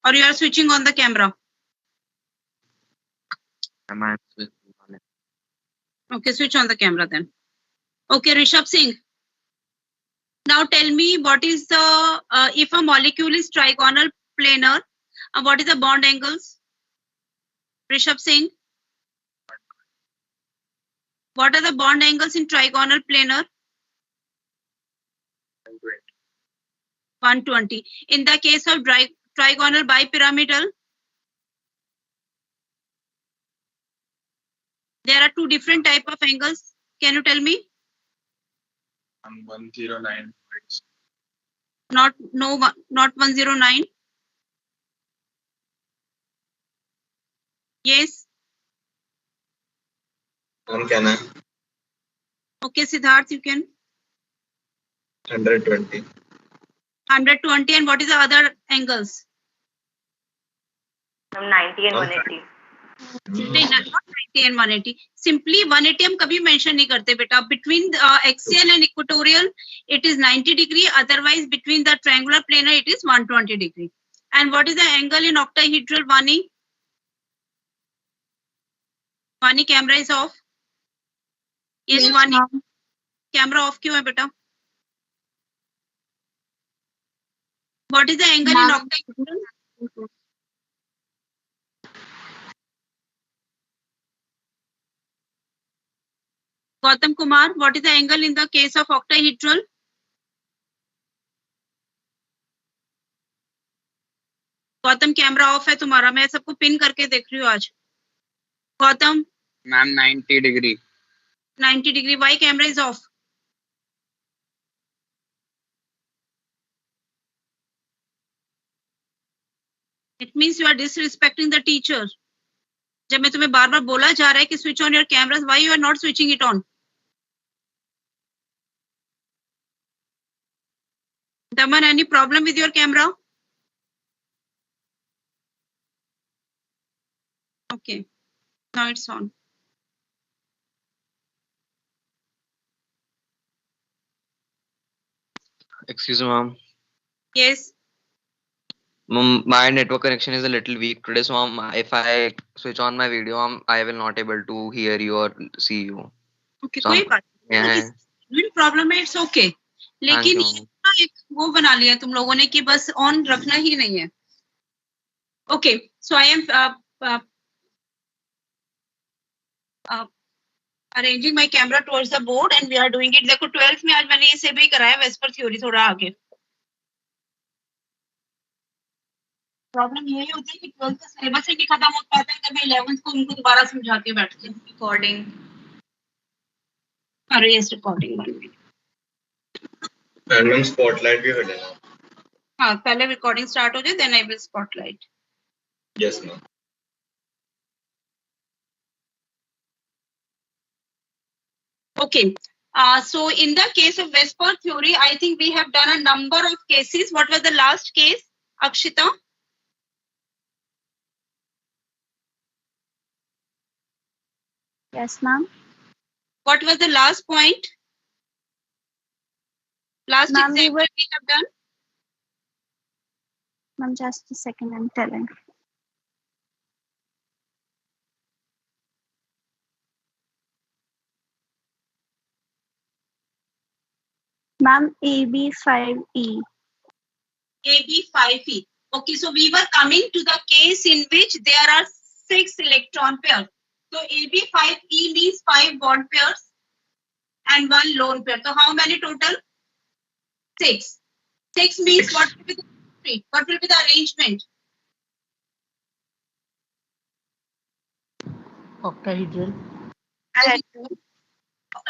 or you are switching on the camera? Okay, switch on the camera then. Okay, Rishabh Singh. Now tell me what is the, if a molecule is trigonal planar, what is the bond angles? Rishabh Singh. What are the bond angles in trigonal planar? 120. In the case of trigonal bipyramidal, there are two different type of angles. Can you tell me? 109. Not 109. Yes. Can I? Okay, Siddharth, you can. 120. 120, and what is the other angles? 90 and 180. नहीं, not 90 and 180. Simply 180 हम कभी mention नहीं करते बेटा. Between the axial and equatorial, it is 90 degree. Otherwise, between the triangular planar, it is 120 degree. And what is the angle in octahedral, Vani? Vani, camera is off. Yes, Vani. Camera off क्यों है बेटा? What is the angle in octahedral? Gautam Kumar, what is the angle in the case of octahedral? Gautam camera off है तुम्हारा, मैं सबको pin करके देख रही हूँ आज. Gautam. Ma'am 90 degree. 90 degree. Why camera is off? It means you are disrespecting the teacher. जब मैं तुम्हें बार बार बोला जा रहा है कि switch on your cameras, why you are not switching it on? Daman, any problem with your camera? Okay, now it's on. Excuse me, ma'am. Yes. My network connection is a little weak today, so ma'am, if I switch on my video, ma'am, I will not able to hear you or see you. Okay, So, कोई बात नहीं. yeah. Problem है, it's okay. लेकिन Thank you. एक वो बना लिया तुम लोगों ने कि बस ऑन रखना ही नहीं है. Okay, so I am arranging my camera towards the board and we are doing it. देखो 12th में आज मैंने इसे भी कराया वेस्पर थ्योरी थोड़ा आगे. प्रॉब्लम यही होती है कि 12th का सिलेबस ही नहीं खत्म हो पाता है, तब मैं 11th को उनको दोबारा समझाती बैठती हूँ. रिकॉर्डिंग. अरे yes, recording 1 minute. Ma'am spotlight भी कर लेना. हाँ, पहले रिकॉर्डिंग स्टार्ट हो जाए, then I will spotlight. Yes ma'am. Okay. So in the case of Vesper theory, I think we have done a number of cases. What was the last case, Akshita? Yes, ma'am. What was the last point? Last Ma'am, example we have done. Ma'am, just a second, I'm telling. Ma'am, AB5E. AB5E. Okay, so we were coming to the case in which there are 6 electron pairs. So AB5E means 5 bond pairs and 1 lone pair. So how many total? 6. 6 means what will be the tree? What will be the arrangement? Octahedral.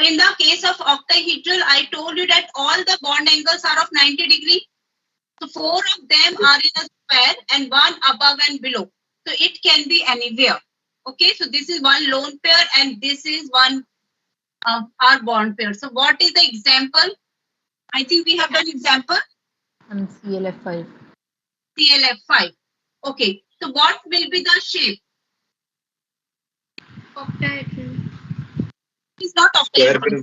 In the case of octahedral, I told you that all the bond angles are of 90 degree. So 4 of them are in a square and 1 above and below. So it can be anywhere. Okay, so this is 1 lone pair and this is 1 our bond pair. So what is the example? I think we have done example. And CLF5. CLF5. Okay, so what will be the shape? Octahedral. It's not octahedral.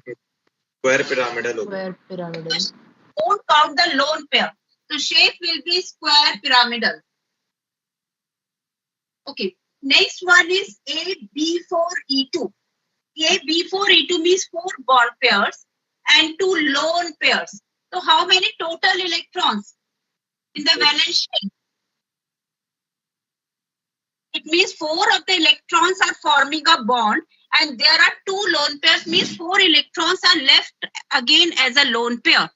Square pyramidal. Square pyramidal. Don't count the lone pair. So shape will be square pyramidal. Okay. Next one is AB4E2. AB4E2 means 4 bond pairs and 2 lone pairs. So how many total electrons in the valence shell? It means 4 of the electrons are forming a bond and there are 2 lone pairs, means 4 electrons are left again as a lone pair.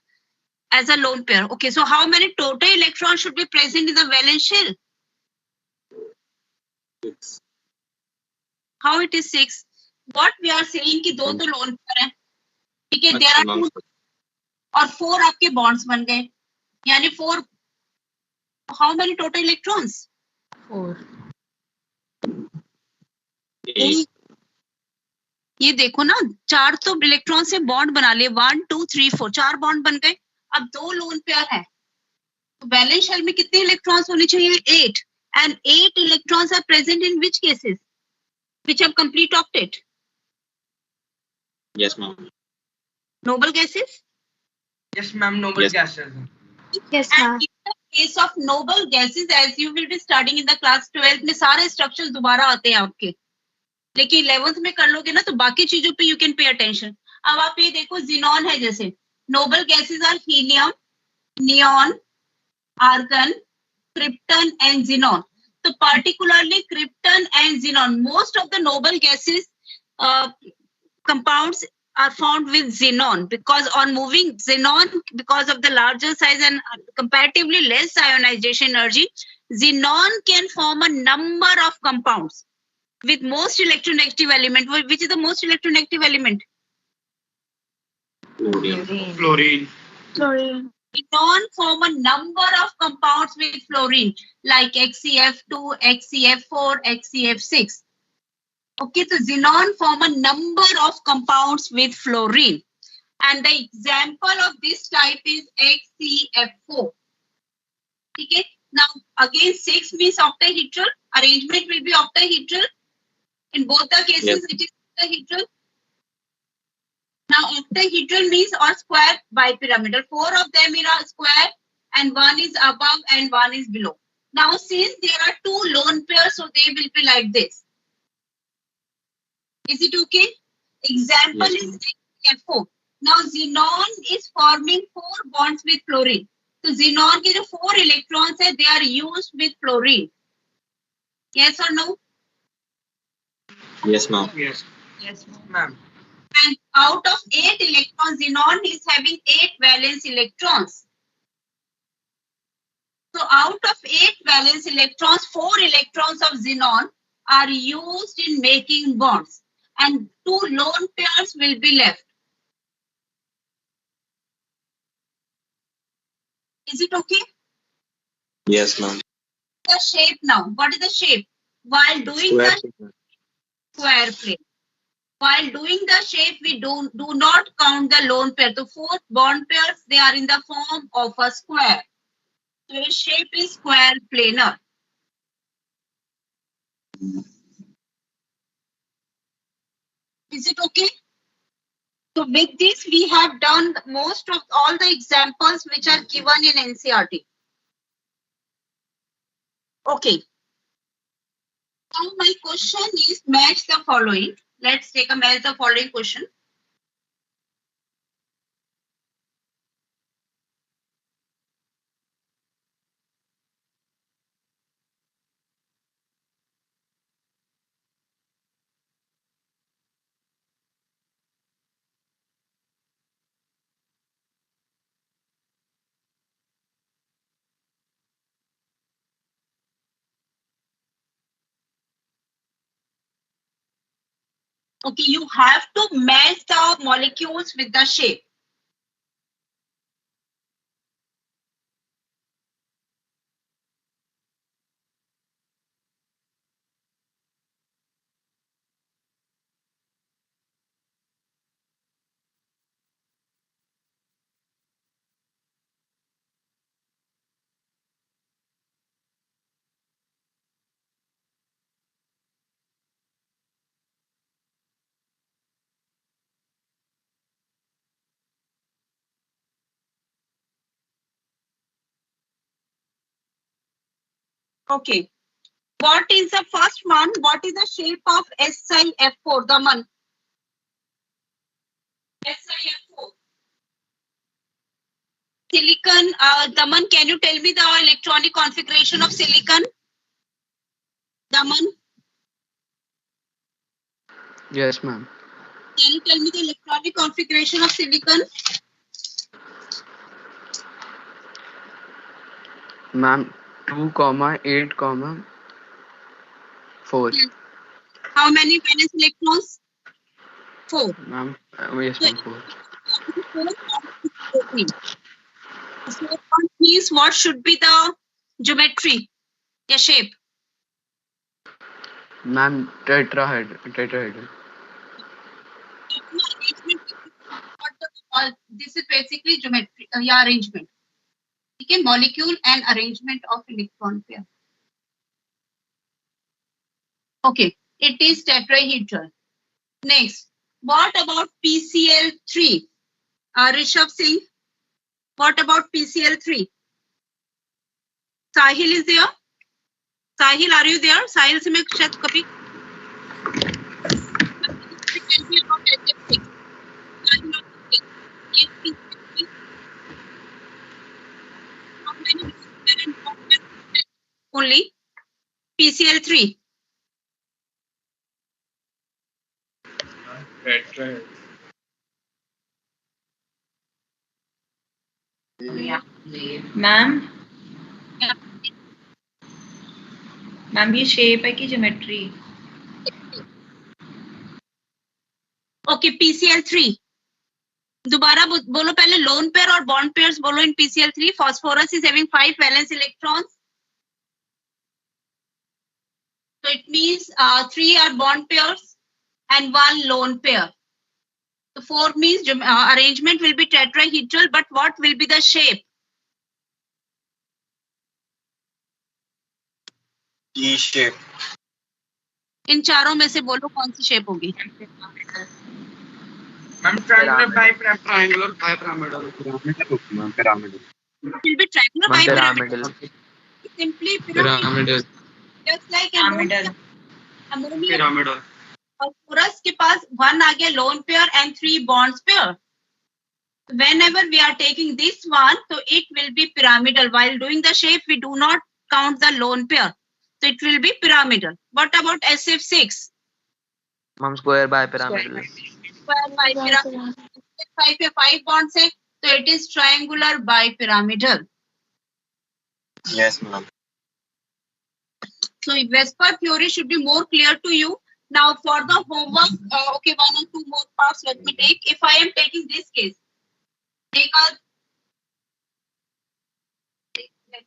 As a lone pair. Okay, so how many total electrons should be present in the valence shell? 6. How it is 6? What we are saying कि 2 तो lone pair है. ठीक है, there are 2 और 4 आपके bonds बन गए. यानी 4. How many total electrons? 4. 8. ये देखो ना, 4 तो इलेक्ट्रॉन से बॉन्ड बना लिए. 1 2 3 4 4 बॉन्ड बन गए. अब 2 लोन पेयर है, तो वैलेंस शेल में कितने इलेक्ट्रॉन्स होने चाहिए? 8. And 8 electrons are present in which cases? Which have complete octet? Yes, ma'am. Noble gases? Yes, ma'am. Noble Yes. gases. Yes, And ma'am. in the case of noble gases, as you will be studying in the class 12 में सारे structures दोबारा आते हैं आपके, लेकिन 11th में कर लोगे ना तो बाकी चीजों पे यू कैन पे अटेंशन. अब आप ये देखो, जिनॉन है जैसे. Noble gases are helium, neon, argon, krypton and xenon. So particularly krypton and xenon, most of the noble gases compounds are found with xenon, because on moving xenon, because of the larger size and comparatively less ionization energy, xenon can form a number of compounds with most electronegative element. Which is the most electronegative element? Fluorine. Fluorine. Fluorine. Xenon form a number of compounds with fluorine, like XCF2, XCF4, XCF6. Okay, so xenon form a number of compounds with fluorine. And the example of this type is XCF4. Okay, now again 6 means octahedral. Arrangement will be octahedral. In both the cases, Yes. it is octahedral. Now octahedral means or square bipyramidal. 4 of them are square and 1 is above and 1 is below. Now since there are 2 lone pairs, so they will be like this. Is it okay? Example Yes. is XCF4. Now xenon is forming 4 bonds with fluorine. So xenon के जो 4 electrons है, they are used with fluorine. Yes or no? Yes, ma'am. Yes. Yes, ma'am. And out of 8 electrons, xenon is having 8 valence electrons. So out of 8 valence electrons, 4 electrons of xenon are used in making bonds and 2 lone pairs will be left. Is it okay? Yes, ma'am. The shape now. What is the shape? While doing Square. the square plane. While doing the shape, we do not count the lone pair. The 4 bond pairs, they are in the form of a square. So its shape is square planar. Is it okay? So with this, we have done most of all the examples which are given in NCERT. Okay. Now my question is match the following. Let's take a match the following question. Okay, you have to match the molecules with the shape. Okay. What is the first one? What is the shape of SiF4, Daman? SiF4. Silicon, Daman, can you tell me the electronic configuration of silicon? Daman, Yes, ma'am. can you tell me the electronic configuration of silicon? Ma'am, 2, 8, 4. How many valence electrons? 4. Ma'am, yes, ma'am, 4. 4 means what should be the geometry, the shape? Ma'am, tetrahedral. This is basically geometry, arrangement. Okay, molecule and arrangement of electron pair. Okay, it is tetrahedral. Next, what about PCl3? Rishabh Singh, what about PCl3? Sahil is there? Sahil, are you there? Sahil se main shayad kabhi only PCl3. Ma'am Yeah. Ma'am ये shape है कि geometry? Okay, PCl3. दोबारा बोलो पहले lone pair और bond pairs बोलो इन PCl3. Phosphorus is having 5 valence electrons. So it means 3 are bond pairs and 1 lone pair. So 4 means arrangement will be tetrahedral, but what will be the shape? E shape. इन चारों में से बोलो कौन सी shape होगी? Ma'am, triangular bipyramidal. Triangular bipyramidal. Pyramidal. It will be triangular Ma'am, bipyramidal. pyramidal. Simply pyramidal. Just like Pyramidal. ammonia. Pyramidal. Phosphorus के पास 1 आ गया lone pair and 3 bonds pair. Whenever we are taking this one, so it will be pyramidal. While doing the shape, we do not count the lone pair. So it will be pyramidal. What about SF6? Ma'am, square bipyramidal. Square bipyramidal. 5 bonds है, so it is triangular bipyramidal. Yes, ma'am. So Vesper theory should be more clear to you. Now for the homework, okay, 1 and 2 more parts let me take. If I am taking this case, let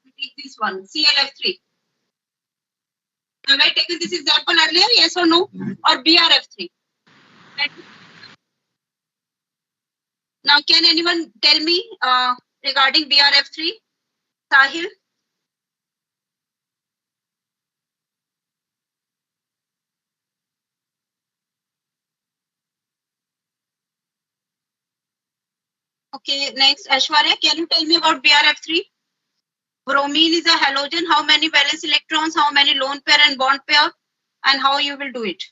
me take this one, CLF3. Have I taken this example earlier, yes or no? Or BRF3? Now can anyone tell me regarding BRF3? Sahil? Okay, next, Ashwarya, can you tell me about BRF3? Bromine is a halogen. How many valence electrons, how many lone pair and bond pair, and how you will do it?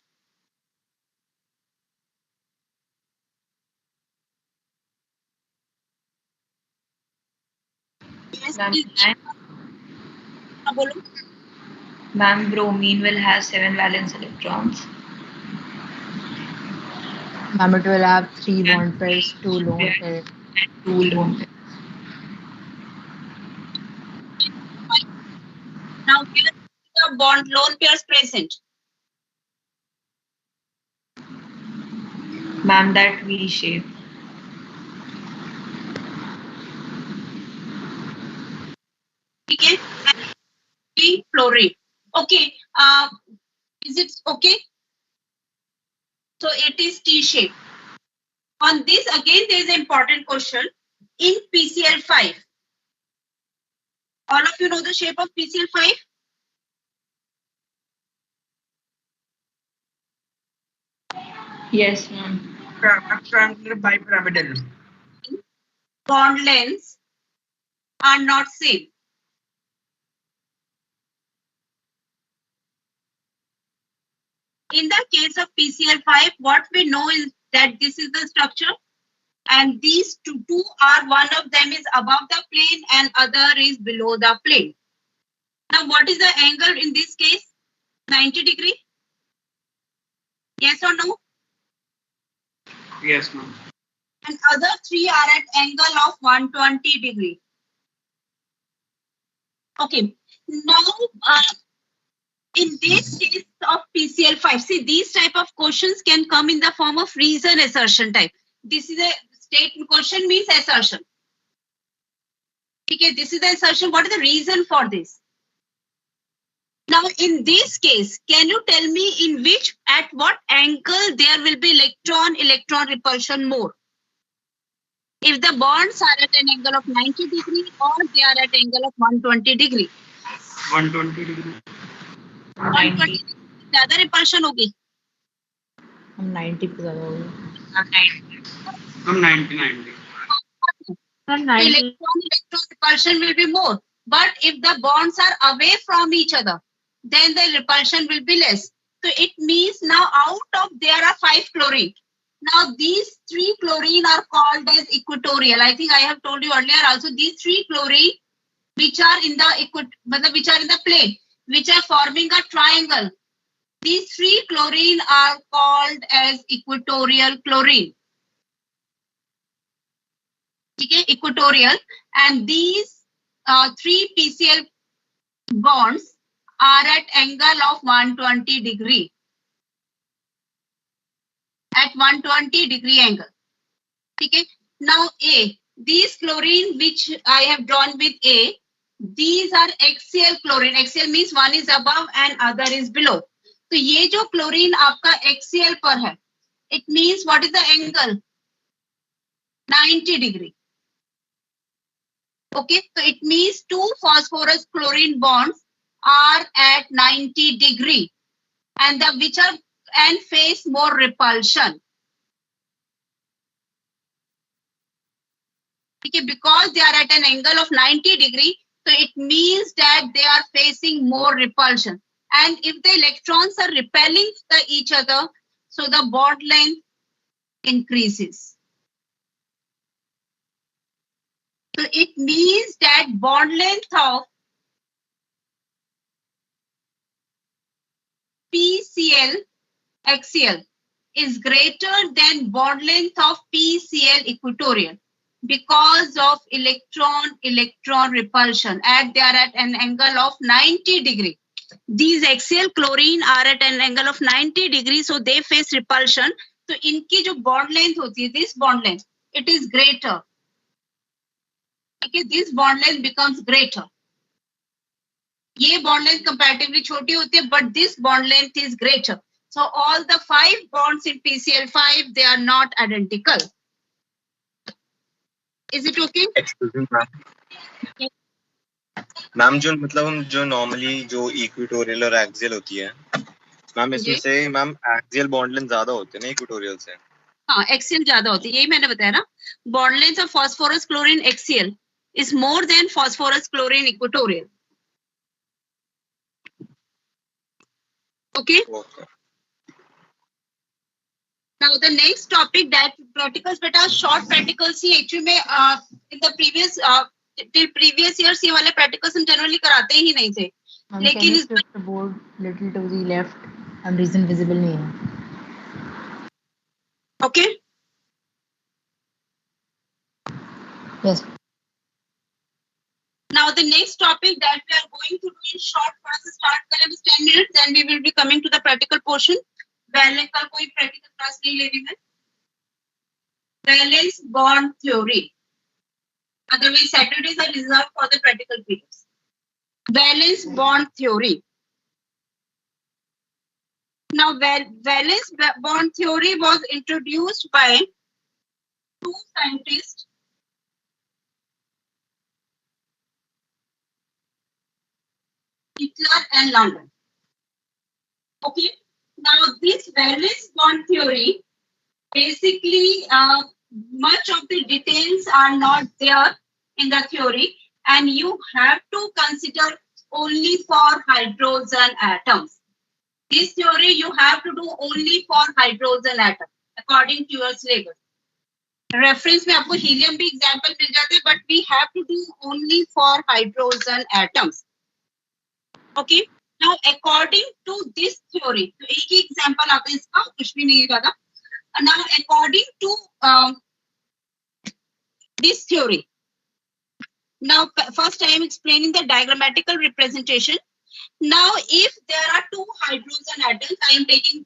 Yes, please. Bolo. Ma'am, bromine will have 7 valence electrons. Ma'am, it will have 3 bond pairs, 2 lone pairs. And 2 lone pairs. Now here the bond lone pairs present. Ma'am, that V shape. Okay, and fluoride. Okay, is it okay? So it is T shape. On this again, there is an important question in PCl5. All of you know the shape of PCl5? Yes, ma'am. Triangular bipyramidal. Bond lengths are not same. in the case of PCl5, what we know is that this is the structure, and these two are, one of them is above the plane and other is below the plane. Now, what is the angle in this case? 90 degree? Yes or no? Yes, ma'am. And other three are at angle of 120 degree. Okay. Now, in this case of PCl5, see, these type of questions can come in the form of reason assertion type. This is a statement, question means assertion. Okay, this is the assertion. What is the reason for this? Now, in this case, can you tell me at what angle there will be electron repulsion more? If the bonds are at an angle of 90 degree or they are at angle of 120 degree? 120 degree. 120 degree ज़्यादा repulsion होगी. हम 90 पे ज़्यादा हो गए. I'm 90. हम 90. Electron repulsion will be more. But if the bonds are away from each other, then the repulsion will be less. So it means now out of there are 5 chlorine. Now these 3 chlorine are called as equatorial. I think I have told you earlier also, these 3 chlorine which are in the plane, which are forming a triangle. These 3 chlorine are called as equatorial chlorine. Okay, equatorial, and these 3 PCl bonds are at angle of 120 degree. At 120 degree angle. Okay. Now A, these chlorine which I have drawn with A, these are axial chlorine. Axial means one is above and other is below. So ये जो chlorine आपका axial पर है, it means what is the angle? 90 degree. Okay, so it means 2 phosphorus chlorine bonds are at 90 degree, and face more repulsion. Okay, because they are at an angle of 90 degree, so it means that they are facing more repulsion. And if the electrons are repelling each other, so the bond length increases. So it means that bond length of PCl axial is greater than bond length of PCl equatorial because of electron repulsion, and they are at an angle of 90 degree. These axial chlorine are at an angle of 90 degree, so they face repulsion. So इनकी जो bond length होती है, this bond length, it is greater. Okay, this bond length becomes greater. ये bond length comparatively छोटी होती है, but this bond length is greater. So all the 5 bonds in PCl5, they are not identical. Is it okay? Excuse me, ma'am. Ma'am जो मतलब हम जो normally जो equatorial और एक्सियल होती है मैम, इसमें से मैम एक्सियल बॉन्ड लेंथ ज्यादा होते हैं ना इक्वेटोरियल से? हाँ, एक्सियल ज्यादा होती है, यही मैंने बताया ना. Bond length of phosphorus chlorine axial is more than phosphorus chlorine equatorial. Okay. Now the next topic that practicals beta short practicals he actually में in the previous till previous years ये वाले practicals हम generally कराते ही नहीं थे. लेकिन इस the board little to the left and reason visible नहीं है. Okay. Yes. Now the next topic that we are going to do in short class start करें बस 10 minutes, then we will be coming to the practical portion. Valence का कोई practical class नहीं लेनी है. Valence bond theory. Otherwise Saturdays are reserved for the practical periods. Valence bond theory. Now valence bond theory was introduced by 2 scientists. Hitler and London. Okay. Now this valence bond theory, basically much of the details are not there in the theory, and you have to consider only for hydrogen atoms. This theory you have to do only for hydrogen atom according to your syllabus. Reference में आपको helium भी example मिल जाते हैं, but we have to do only for hydrogen atoms. Okay. Now according to this theory, तो एक ही example आता है इसका, कुछ भी नहीं है ज़्यादा. Now according to this theory, now first I am explaining the diagrammatical representation. Now if there are two hydrogen atoms, I am taking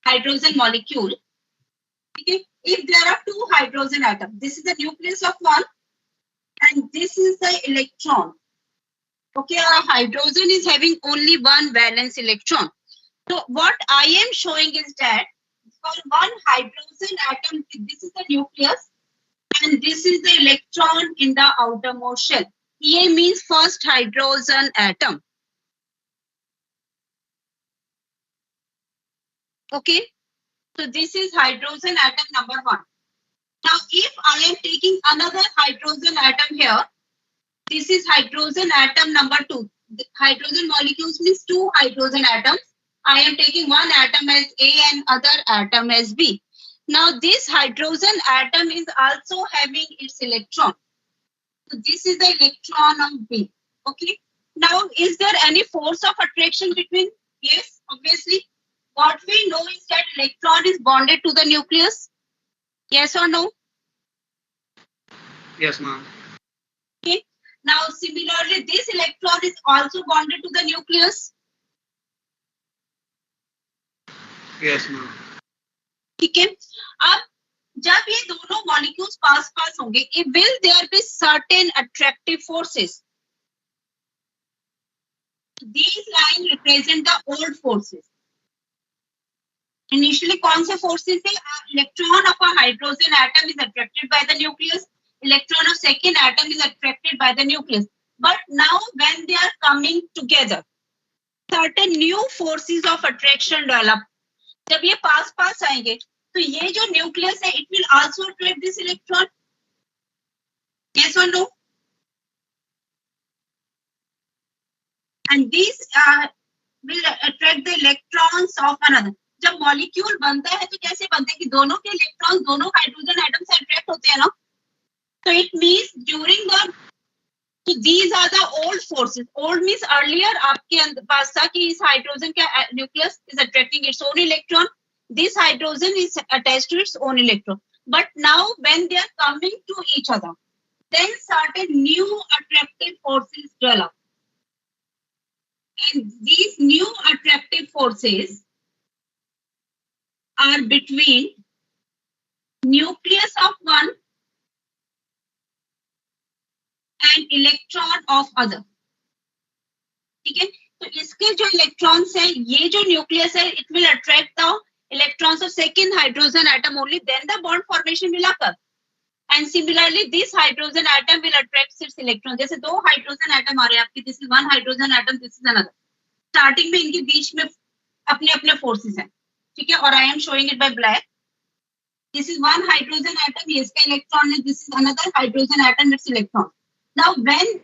hydrogen molecule. Okay. If there are two hydrogen atoms, this is the nucleus of one and this is the electron. Okay, our hydrogen is having only one valence electron. So what I am showing is that for one hydrogen atom, this is the nucleus and this is the electron in the outermost shell. E means first hydrogen atom. Okay, so this is hydrogen atom number 1. Now if I am taking another hydrogen atom here, this is hydrogen atom number 2. The hydrogen molecules means two hydrogen atoms. I am taking one atom as A and other atom as B. Now this hydrogen atom is also having its electron. So this is the electron of B. Okay. Now is there any force of attraction between? Yes, obviously. What we know is that electron is bonded to the nucleus. Yes or no? Yes, ma'am. Okay. Now similarly, this electron is also bonded to the nucleus. Yes, ma'am. ठीक है. अब जब ये दोनों molecules पास होंगे, will there be certain attractive forces? These lines represent the old forces. Initially कौन से forces थे? Electron of a hydrogen atom is attracted by the nucleus. Electron of second atom is attracted by the nucleus. But now when they are coming together, certain new forces of attraction develop. जब ये पास आएंगे, तो ये जो nucleus है, it will also attract this electron. Yes or no? And these will attract the electrons of another. जब molecule बनता है तो कैसे बनते हैं कि दोनों के इलेक्ट्रॉन दोनों हाइड्रोजन एटम से अट्रैक्ट होते हैं ना. So it means during the, so these are the old forces. Old means earlier आपके पास था कि इस हाइड्रोजन का nucleus is attracting its own electron. This hydrogen is attached to its own electron. But now when they are coming to each other, then certain new attractive forces develop. And these new attractive forces are between nucleus of one and electron of other. ठीक है. तो इसके जो electrons है, ये जो nucleus है, it will attract the electrons of second hydrogen atom only, then the bond formation will occur. And similarly this hydrogen atom will attract its electrons. जैसे दो हाइड्रोजन एटम आ रहे हैं आपके, this is one hydrogen atom, this is another. Starting में इनके बीच में अपने अपने फोर्सेस हैं, ठीक है. और I am showing it by black. This is one hydrogen atom, ये इसका इलेक्ट्रॉन है, this is another hydrogen atom, its electron. Now when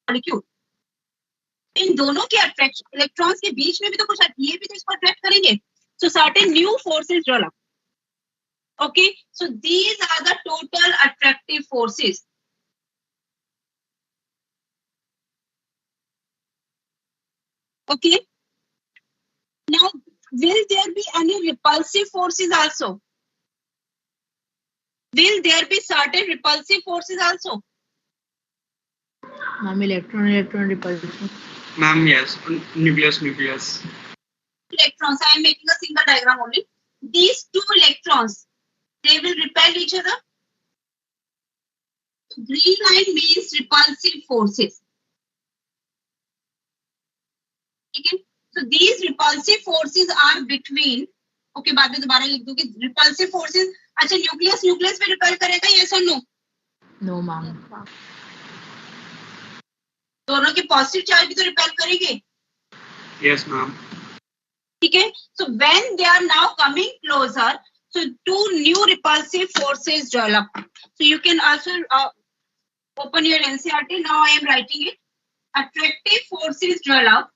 molecule इन दोनों के अट्रैक्शन, इलेक्ट्रॉन्स के बीच में भी तो कुछ, ये भी तो इसको अट्रैक्ट करेंगे. So certain new forces develop. Okay, so these are the total attractive forces. Okay. Now, will there be any repulsive forces also? Will there be certain repulsive forces also? Ma'am, electron repulsion. Ma'am, yes. Nucleus. Electrons, I am making a single diagram only. These two electrons, they will repel each other. Green line means repulsive forces. Okay. So these repulsive forces are between, okay, बाद में दोबारा लिख दूंगी, repulsive forces. अच्छा, nucleus में repel करेगा, yes or no? No, ma'am. दोनों के पॉजिटिव चार्ज भी तो रिपेल करेंगे. Yes, ma'am. ठीक है. So when they are now coming closer, so two new repulsive forces develop. So you can also open your NCERT. Now I am writing it. attractive forces develop.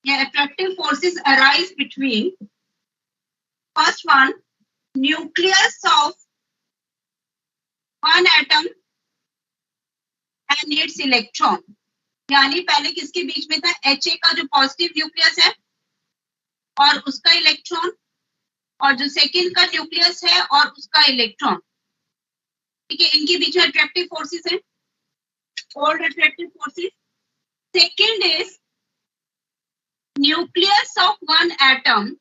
Yeah, attractive forces arise between first one, nucleus of one atom and its electron. यानी पहले किसके बीच में था, Ha का जो positive nucleus है और उसका इलेक्ट्रॉन, और जो सेकंड का न्यूक्लियस है और उसका इलेक्ट्रॉन. ठीक है, इनके बीच में अट्रैक्टिव फोर्सेस है, old attractive forces. Second is nucleus of one atom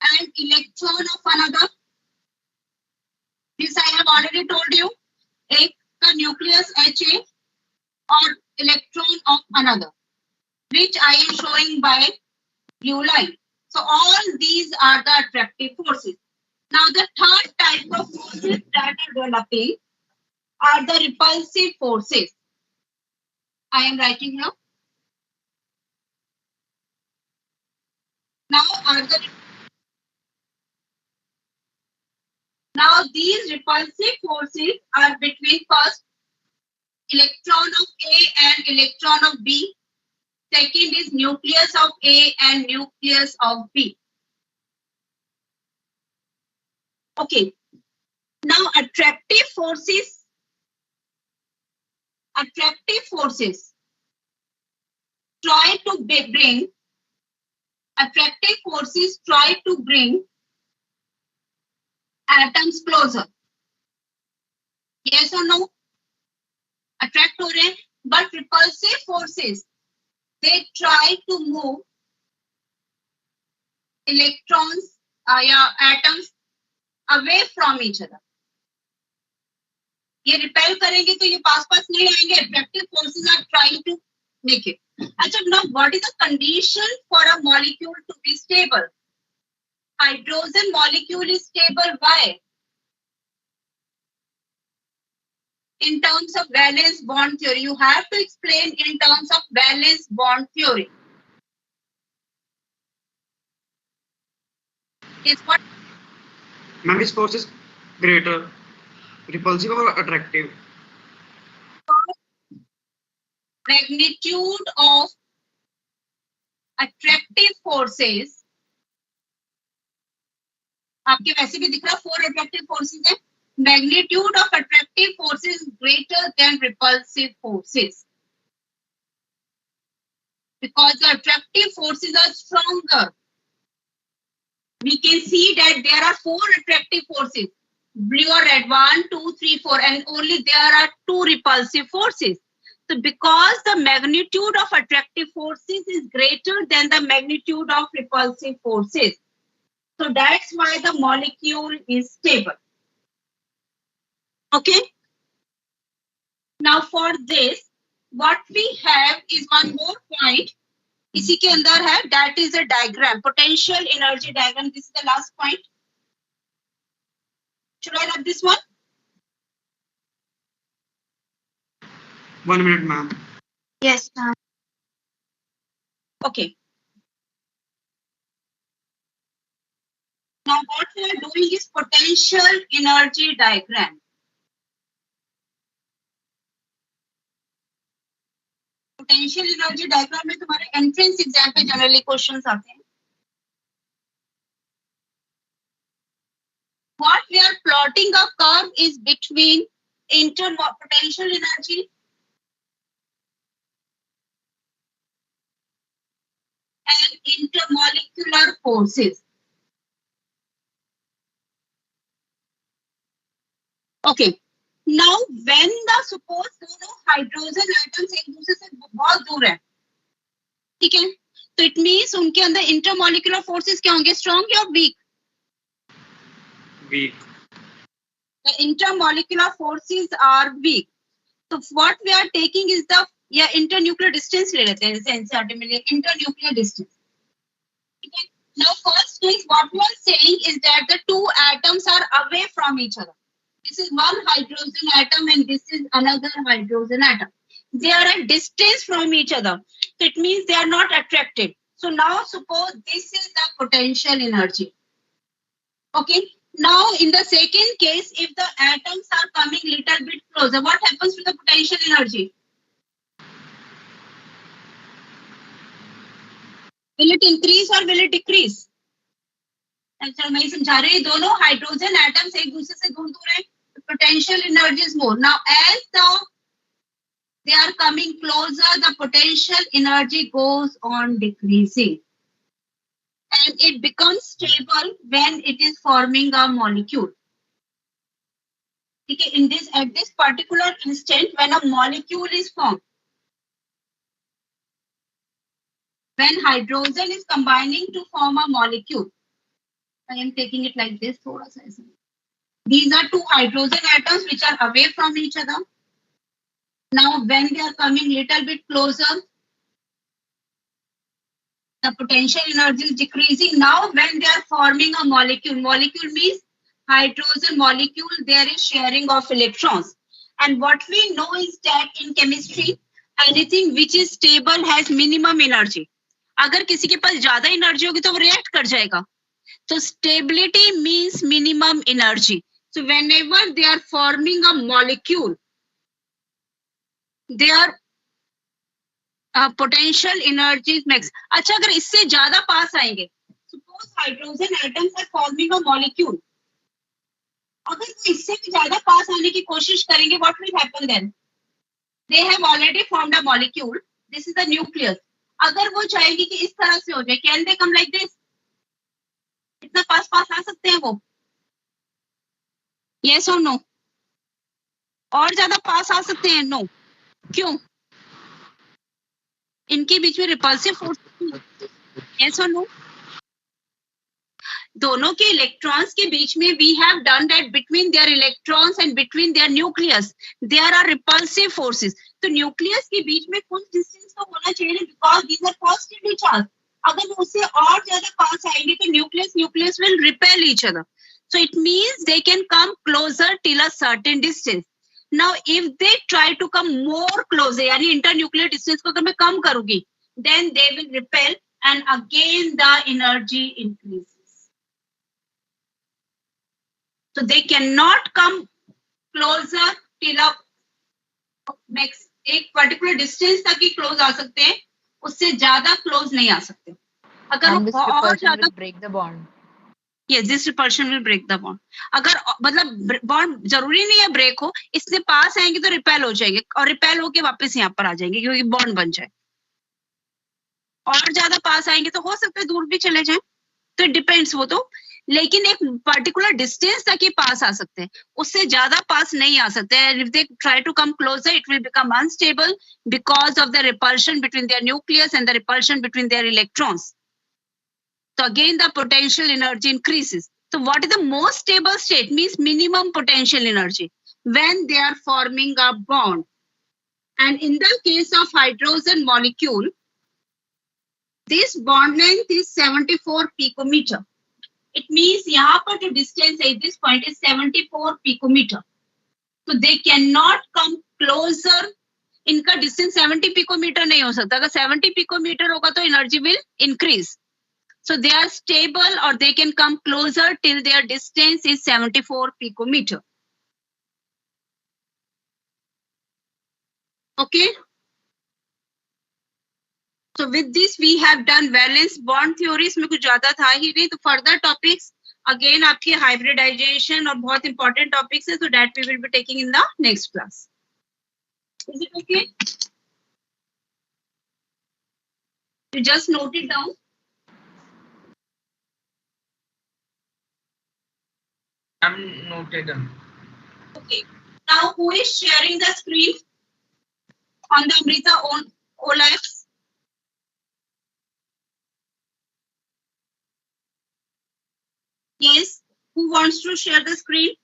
and electron of another. This I have already told you. एक का nucleus Ha और electron of another, which I am showing by blue line. So all these are the attractive forces. Now the third type of forces that are developing are the repulsive forces. I am writing here. Now these repulsive forces are between first electron of A and electron of B. Second is nucleus of A and nucleus of B. Okay. Now attractive forces try to bring atoms closer. Yes or no? Attract हो रहे हैं, but repulsive forces, they try to move electrons या atoms away from each other. ये repel करेंगे तो ये पास नहीं आएंगे. Attractive forces are trying to make it. अच्छा, now what is the condition for a molecule to be stable? Hydrogen molecule is stable. Why? In terms of valence bond theory, you have to explain in terms of valence bond theory. Is what? Ma'am, this force is greater, repulsive or attractive? Magnitude of attractive forces. आपके वैसे भी दिख रहा, 4 attractive forces है. Magnitude of attractive forces is greater than repulsive forces because the attractive forces are stronger. We can see that there are 4 attractive forces, blue or red, 1, 2, 3, 4, and only there are 2 repulsive forces. So because the magnitude of attractive forces is greater than the magnitude of repulsive forces, so that's why the molecule is stable. Okay. Now for this, what we have is one more point. इसी के अंदर है, that is a diagram, potential energy diagram. This is the last point. Should I write this one? 1 minute, ma'am. Yes, ma'am. Okay. Now what we are doing is potential energy diagram. Potential energy diagram में तुम्हारे entrance exam पे generally questions आते हैं. What we are plotting a curve is between potential energy and intermolecular forces. Okay. Now when the suppose दोनों hydrogen atoms एक दूसरे से बहुत दूर है, ठीक है, तो इट मींस उनके अंदर इंटरमॉलिक्यूलर फोर्सेस क्या होंगे, स्ट्रॉन्ग या week? Weak. The intermolecular forces are weak. So what we are taking is the internuclear distance ले लेते हैं, जैसे NCERT में internuclear distance. Okay. Now first thing what we are saying is that the 2 atoms are away from each other. This is one hydrogen atom and this is another hydrogen atom. They are at distance from each other. So it means they are not attracted. So now suppose this is the potential energy. Okay. Now in the second case, if the atoms are coming little bit closer, what happens to the potential energy? Will it increase or will it decrease? चलो मैं समझा रही हूँ, दोनों hydrogen atoms एक दूसरे से दूर दूर है, potential energy is more. Now as they are coming closer, the potential energy goes on decreasing and it becomes stable when it is forming a molecule. Okay, at this particular instant, when a molecule is formed, when hydrogen is combining to form a molecule, I am taking it like this. These are two hydrogen atoms which are away from each other. Now, when they are coming little bit closer, the potential energy is decreasing. Now, when they are forming a molecule means hydrogen molecule, there is sharing of electrons. And what we know is that in chemistry, anything which is stable has minimum energy. अगर किसी के पास ज्यादा energy होगी तो वो react कर जाएगा. So stability means minimum energy. So whenever they are forming a molecule, their potential energy is max. अच्छा, अगर इससे ज्यादा पास आएंगे, suppose hydrogen atoms are forming a molecule. अगर वो इससे भी ज्यादा पास आने की कोशिश करेंगे, what will happen then? They have already formed a molecule. This is the nucleus. अगर वो चाहेगी कि इस तरह से हो जाए, can they come like this? इतना पास पास आ सकते हैं वो? Yes or no? और ज्यादा पास आ सकते हैं? No. क्यों? इनके बीच में repulsive force. Yes or no? दोनों के इलेक्ट्रॉन्स के बीच में we have done that between their electrons and between their nucleus there are repulsive forces. तो न्यूक्लियस के बीच में कुछ डिस्टेंस तो होना चाहिए, because these are positively charged. अगर वो उससे और ज्यादा पास आएंगे तो nucleus will repel each other. So it means they can come closer till a certain distance. Now if they try to come more closer, यानी इंटरन्यूक्लियर डिस्टेंस को अगर मैं कम करूंगी, then they will repel and again the energy increases. So they cannot come closer till a max, एक particular distance तक ही close आ सकते हैं, उससे ज्यादा close नहीं आ सकते. अगर And this वो और repulsion ज्यादा, will break the bond. yes, this repulsion will break the bond. अगर मतलब bond जरूरी नहीं है break हो, इससे पास आएंगे तो repel हो जाएंगे और repel होके वापस यहाँ पर आ जाएंगे क्योंकि bond बन जाए. और ज्यादा पास आएंगे तो हो सकता है दूर भी चले जाएं. तो डिपेंड्स वो तो, लेकिन एक पर्टिकुलर डिस्टेंस तक ही पास आ सकते हैं, उससे ज्यादा पास नहीं आ सकते हैं. If they try to come closer it will become unstable because of the repulsion between their nucleus and the repulsion between their electrons. So again the potential energy increases. So what is the most stable state? Means minimum potential energy when they are forming a bond. And in the case of hydrogen molecule, this bond length is 74 picometer. It means यहाँ पर जो distance at this point is 74 picometer. So they cannot come closer. इनका distance 70 picometer नहीं हो सकता. अगर 70 picometer होगा तो energy will increase. So they are stable or they can come closer till their distance is 74 picometer. Okay. So with this we have done valence bond theory. इसमें कुछ ज्यादा था ही नहीं. तो further topics again आपके hybridization और बहुत important topics है. So that we will be taking in the next class. Is it okay? You just note it down. I'm noted. Okay. Now who is sharing the screen on the Amrita OLX? Yes. Who wants to share the screen?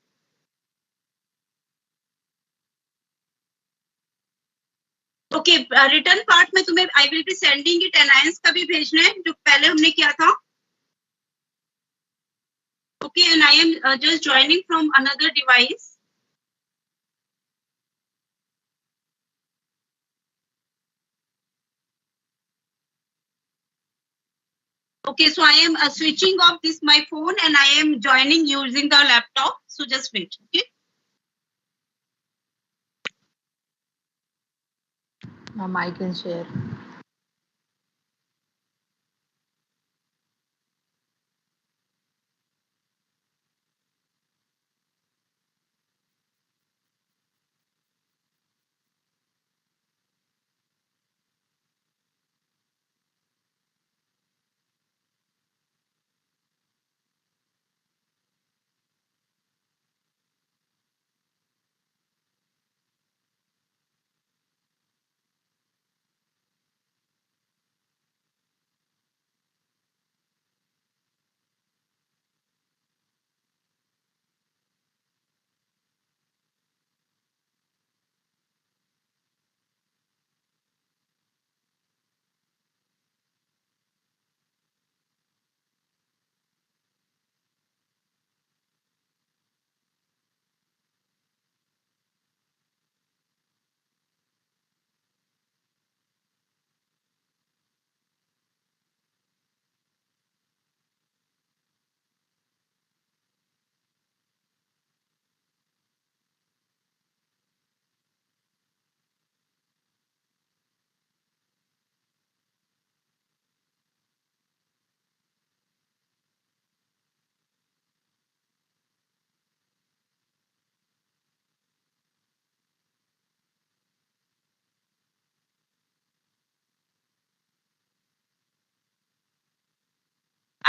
Okay. Written part में तुम्हें I will be sending it. Alliance का भी भेजना है जो पहले हमने किया था. Okay, and I am just joining from another device. Okay, so I am switching off this my phone and I am joining using the laptop. So just wait. Okay. Ma'am, I can share.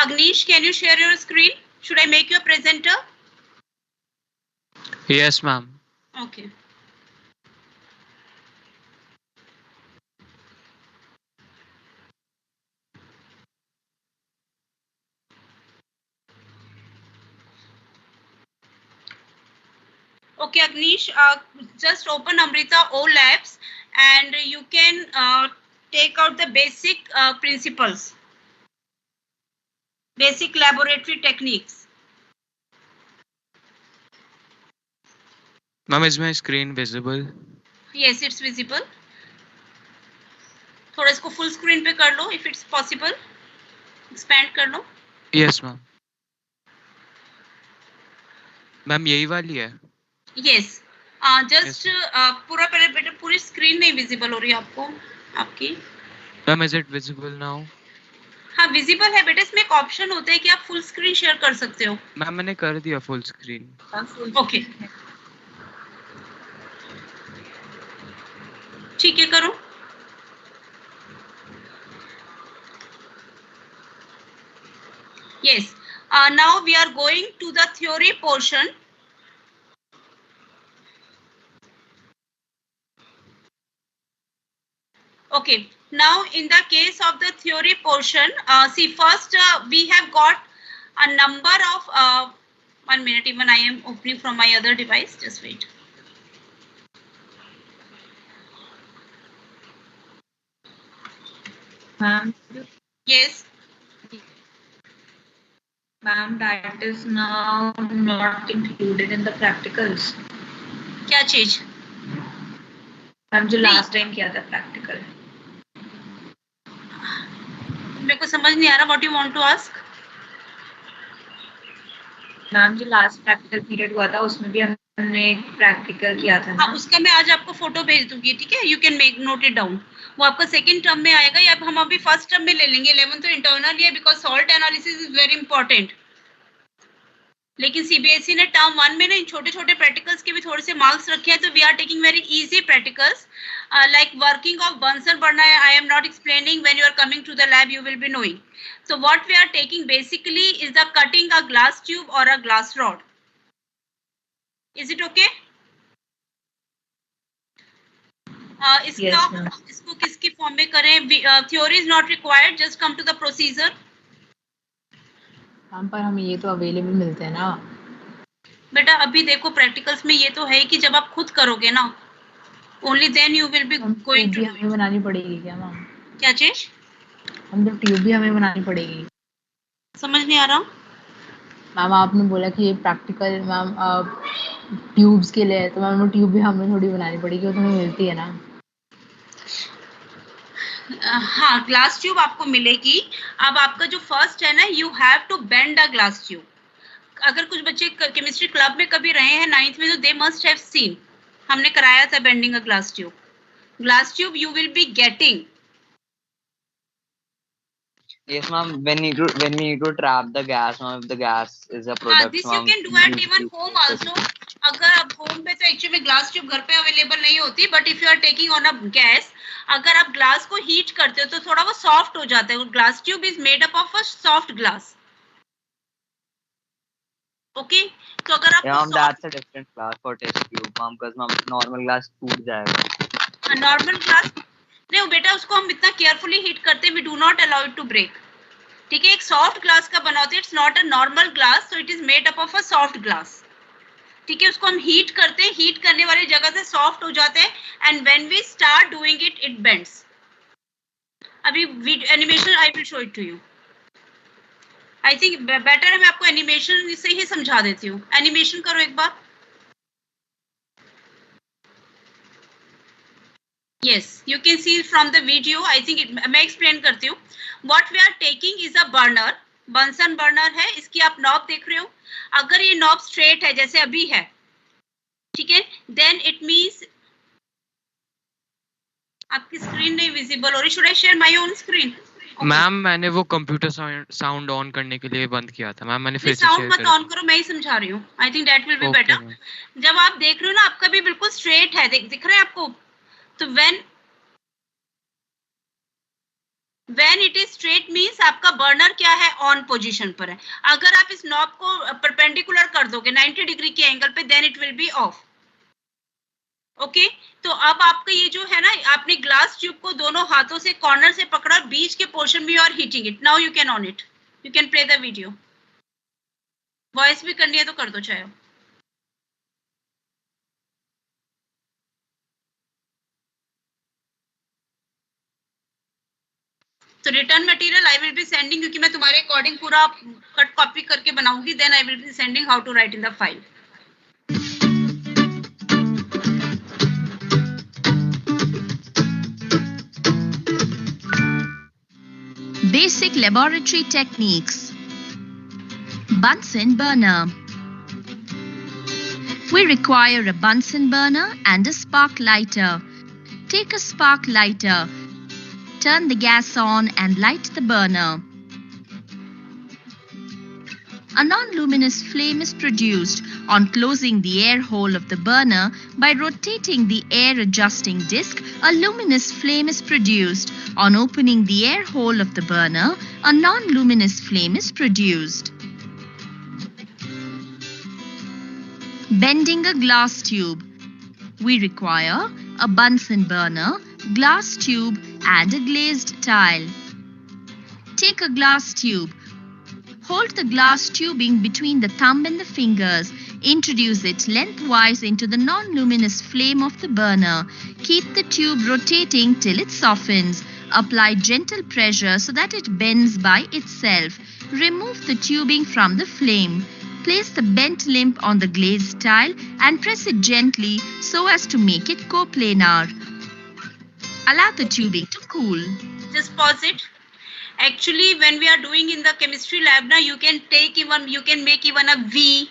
Agnish, can you share your screen? Should I make you a presenter? Yes, ma'am. Okay. Okay, Agnish, just open Amrita O Labs and you can take out the basic principles, basic laboratory techniques. Ma'am, is my screen visible? Yes, it's visible. थोड़ा इसको full screen पे कर लो, if it's possible. Expand कर लो. Yes, ma'am. Ma'am यही वाली है? Yes. Just पूरा पहले बेटा पूरी स्क्रीन नहीं विजिबल हो रही है आपको आपकी. Ma'am, is it visible now? हाँ विजिबल है बेटा. इसमें एक ऑप्शन होता है कि आप फुल स्क्रीन शेयर कर सकते हो. मैम मैंने कर दिया फुल स्क्रीन. ओके ठीक है करो. Yes. Now we are going to the theory portion. Okay. Now in the case of the theory portion, see first we have got a number of 1 minute. Even I am opening from my other device. Just wait. Ma'am, Yes. ma'am, that is now not included in the practicals. क्या चीज? Ma'am जो last time किया था practical. मेरे को समझ नहीं आ रहा. What you want to ask? Ma'am जो लास्ट प्रैक्टिकल पीरियड हुआ था उसमें भी हमने प्रैक्टिकल किया था ना. हाँ उसका मैं आज आपको फोटो भेज दूंगी. ठीक है. You can make note it down. वो आपका सेकंड टर्म में आएगा या हम अभी फर्स्ट टर्म में ले लेंगे. 11 तो इंटरनल ही है because salt analysis is very important. लेकिन सीबीएसई ने टर्म 1 में ना इन छोटे छोटे प्रैक्टिकल्स के भी थोड़े से मार्क्स रखे हैं. तो we are taking very easy practicals like working of Bunsen burner. I am not explaining. When you are coming to the lab you will be knowing. So what we are taking basically is the cutting a glass tube or a glass rod. Is it okay? इसको किसकी form में करें? Theory is not required. Just come to the procedure. हम पर हमें ये तो available मिलते हैं ना बेटा. अभी देखो प्रैक्टिकल्स में ये तो है कि जब आप खुद करोगे ना only then you will be going to. हमें बनानी पड़ेगी क्या मैम? क्या चीज? हम तो ट्यूब भी हमें बनानी पड़ेगी. समझ नहीं आ रहा. मैम आपने बोला कि ये प्रैक्टिकल मैम ट्यूब्स के लिए है तो मैम वो ट्यूब भी हमें थोड़ी बनानी पड़ेगी. वो तो हमें मिलती है ना. हाँ, ग्लास ट्यूब आपको मिलेगी। अब आपका जो फर्स्ट है ना, you have to bend a glass tube. अगर कुछ बच्चे केमिस्ट्री क्लब में कभी रहे हैं 9th में, तो दे मस्ट हैव सीन, हमने कराया था bending a glass tube. Glass tube you will be getting. Yes, ma'am. When we need to trap the gas, ma'am, if the gas is a product, This you ma'am. can do at even home also. अगर आप home पे तो actually glass tube घर पे available नहीं होती, but if you are taking on a gas, अगर आप ग्लास को हीट करते हो तो थोड़ा वो सॉफ्ट हो जाता है। Glass tube is made up of a soft glass. Okay, तो अगर आप Yeah, ma'am, that's a different glass for test tube, ma'am, because ma'am normal glass टूट जाएगा। नॉर्मल ग्लास नहीं बेटा, उसको हम इतना केयरफुली हीट करते हैं, we do not allow it to break. ठीक है, एक सॉफ्ट ग्लास का बना होता है, it's not a normal glass, so it is made up of a soft glass. ठीक है, उसको हम हीट करते हैं, हीट करने वाली जगह से सॉफ्ट हो जाते हैं, and when we start doing it, it bends. अभी animation I will show it to you. I think better है मैं आपको एनिमेशन से ही समझा देती हूँ। एनिमेशन करो एक बार। Yes, you can see from the video. I think मैं explain करती हूँ। What we are taking is a burner, Bunsen burner है, इसकी आप नॉब देख रहे हो। अगर ये नॉब स्ट्रेट है जैसे अभी है, ठीक है, then it means आपकी स्क्रीन नहीं विजिबल हो रही। Should I share my own screen? Ma'am मैंने वो कंप्यूटर साउंड ऑन करने के लिए बंद किया था मैम, मैंने फिर से साउंड शेयर मत कर ऑन करो, मैं ही समझा रही हूँ। I think that will be Okay, better. ma'am. जब आप देख रहे हो ना, आपका भी बिल्कुल स्ट्रेट है, दिख रहा है आपको। तो when it is straight means आपका बर्नर क्या है, ऑन पोजीशन पर है। अगर आप इस नॉब को परपेंडिकुलर कर दोगे 90 डिग्री के एंगल पे, then it will be off. Okay, तो अब आपका ये जो है ना, आपने ग्लास ट्यूब को दोनों हाथों से कॉर्नर से पकड़ा, बीच के पोर्शन में you are heating it. Now you can on it, you can play the video. Voice भी करनी है तो कर दो चाहे। तो return material I will be sending, क्योंकि मैं तुम्हारे अकॉर्डिंग पूरा कट कॉपी करके बनाऊंगी, then I will be sending how to write in the file. Basic laboratory techniques. Bunsen burner. We require a Bunsen burner and a spark lighter. Take a spark lighter. Turn the gas on and light the burner. A non-luminous flame is produced on closing the air hole of the burner. By rotating the air adjusting disc, a luminous flame is produced. On opening the air hole of the burner, a non-luminous flame is produced. Bending a glass tube. We require a Bunsen burner, glass tube, and a glazed tile. Take a glass tube. Hold the glass tubing between the thumb and the fingers. Introduce it lengthwise into the non-luminous flame of the burner. Keep the tube rotating till it softens. Apply gentle pressure so that it bends by itself. Remove the tubing from the flame. Place the bent limb on the glazed tile and press it gently so as to make it coplanar. Allow the tubing to cool. Just pause it. Actually, when we are doing in the chemistry lab now, you can make even a V,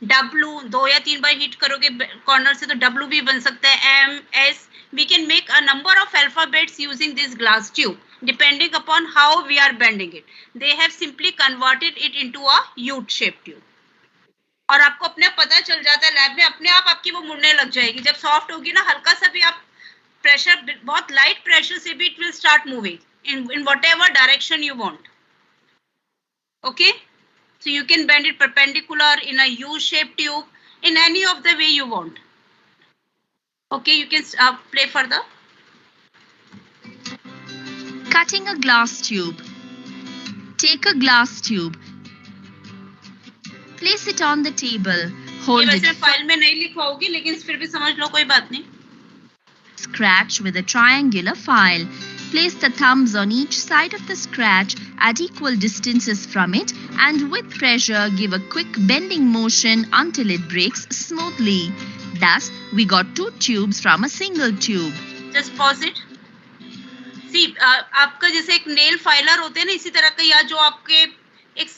W, 2 या 3 बार hit करोगे corner से तो W भी बन सकता है, M, S. We can make a number of alphabets using this glass tube, depending upon how we are bending it. They have simply converted it into a U-shaped tube. और आपको अपने पता चल जाता है लैब में, अपने आप आपकी वो मुड़ने लग जाएगी। जब सॉफ्ट होगी ना, हल्का सा भी आप प्रेशर, बहुत लाइट प्रेशर से भी, it will start moving in whatever direction you want. Okay, so you can bend it perpendicular, in a U-shaped tube, in any of the way you want. Okay, you can play further. Cutting a glass tube. Take a glass tube. Place it on the table. ये Hold वैसे it. File में नहीं लिखा होगी, लेकिन फिर भी समझ लो, कोई बात नहीं। Scratch with a triangular file. Place the thumbs on each side of the scratch at equal distances from it, and with pressure give a quick bending motion until it breaks smoothly. Thus, we got 2 tubes from a single tube. Just pause it. सी आपका जैसे एक nail filer होते हैं ना, इसी तरह का, या जो आपके एक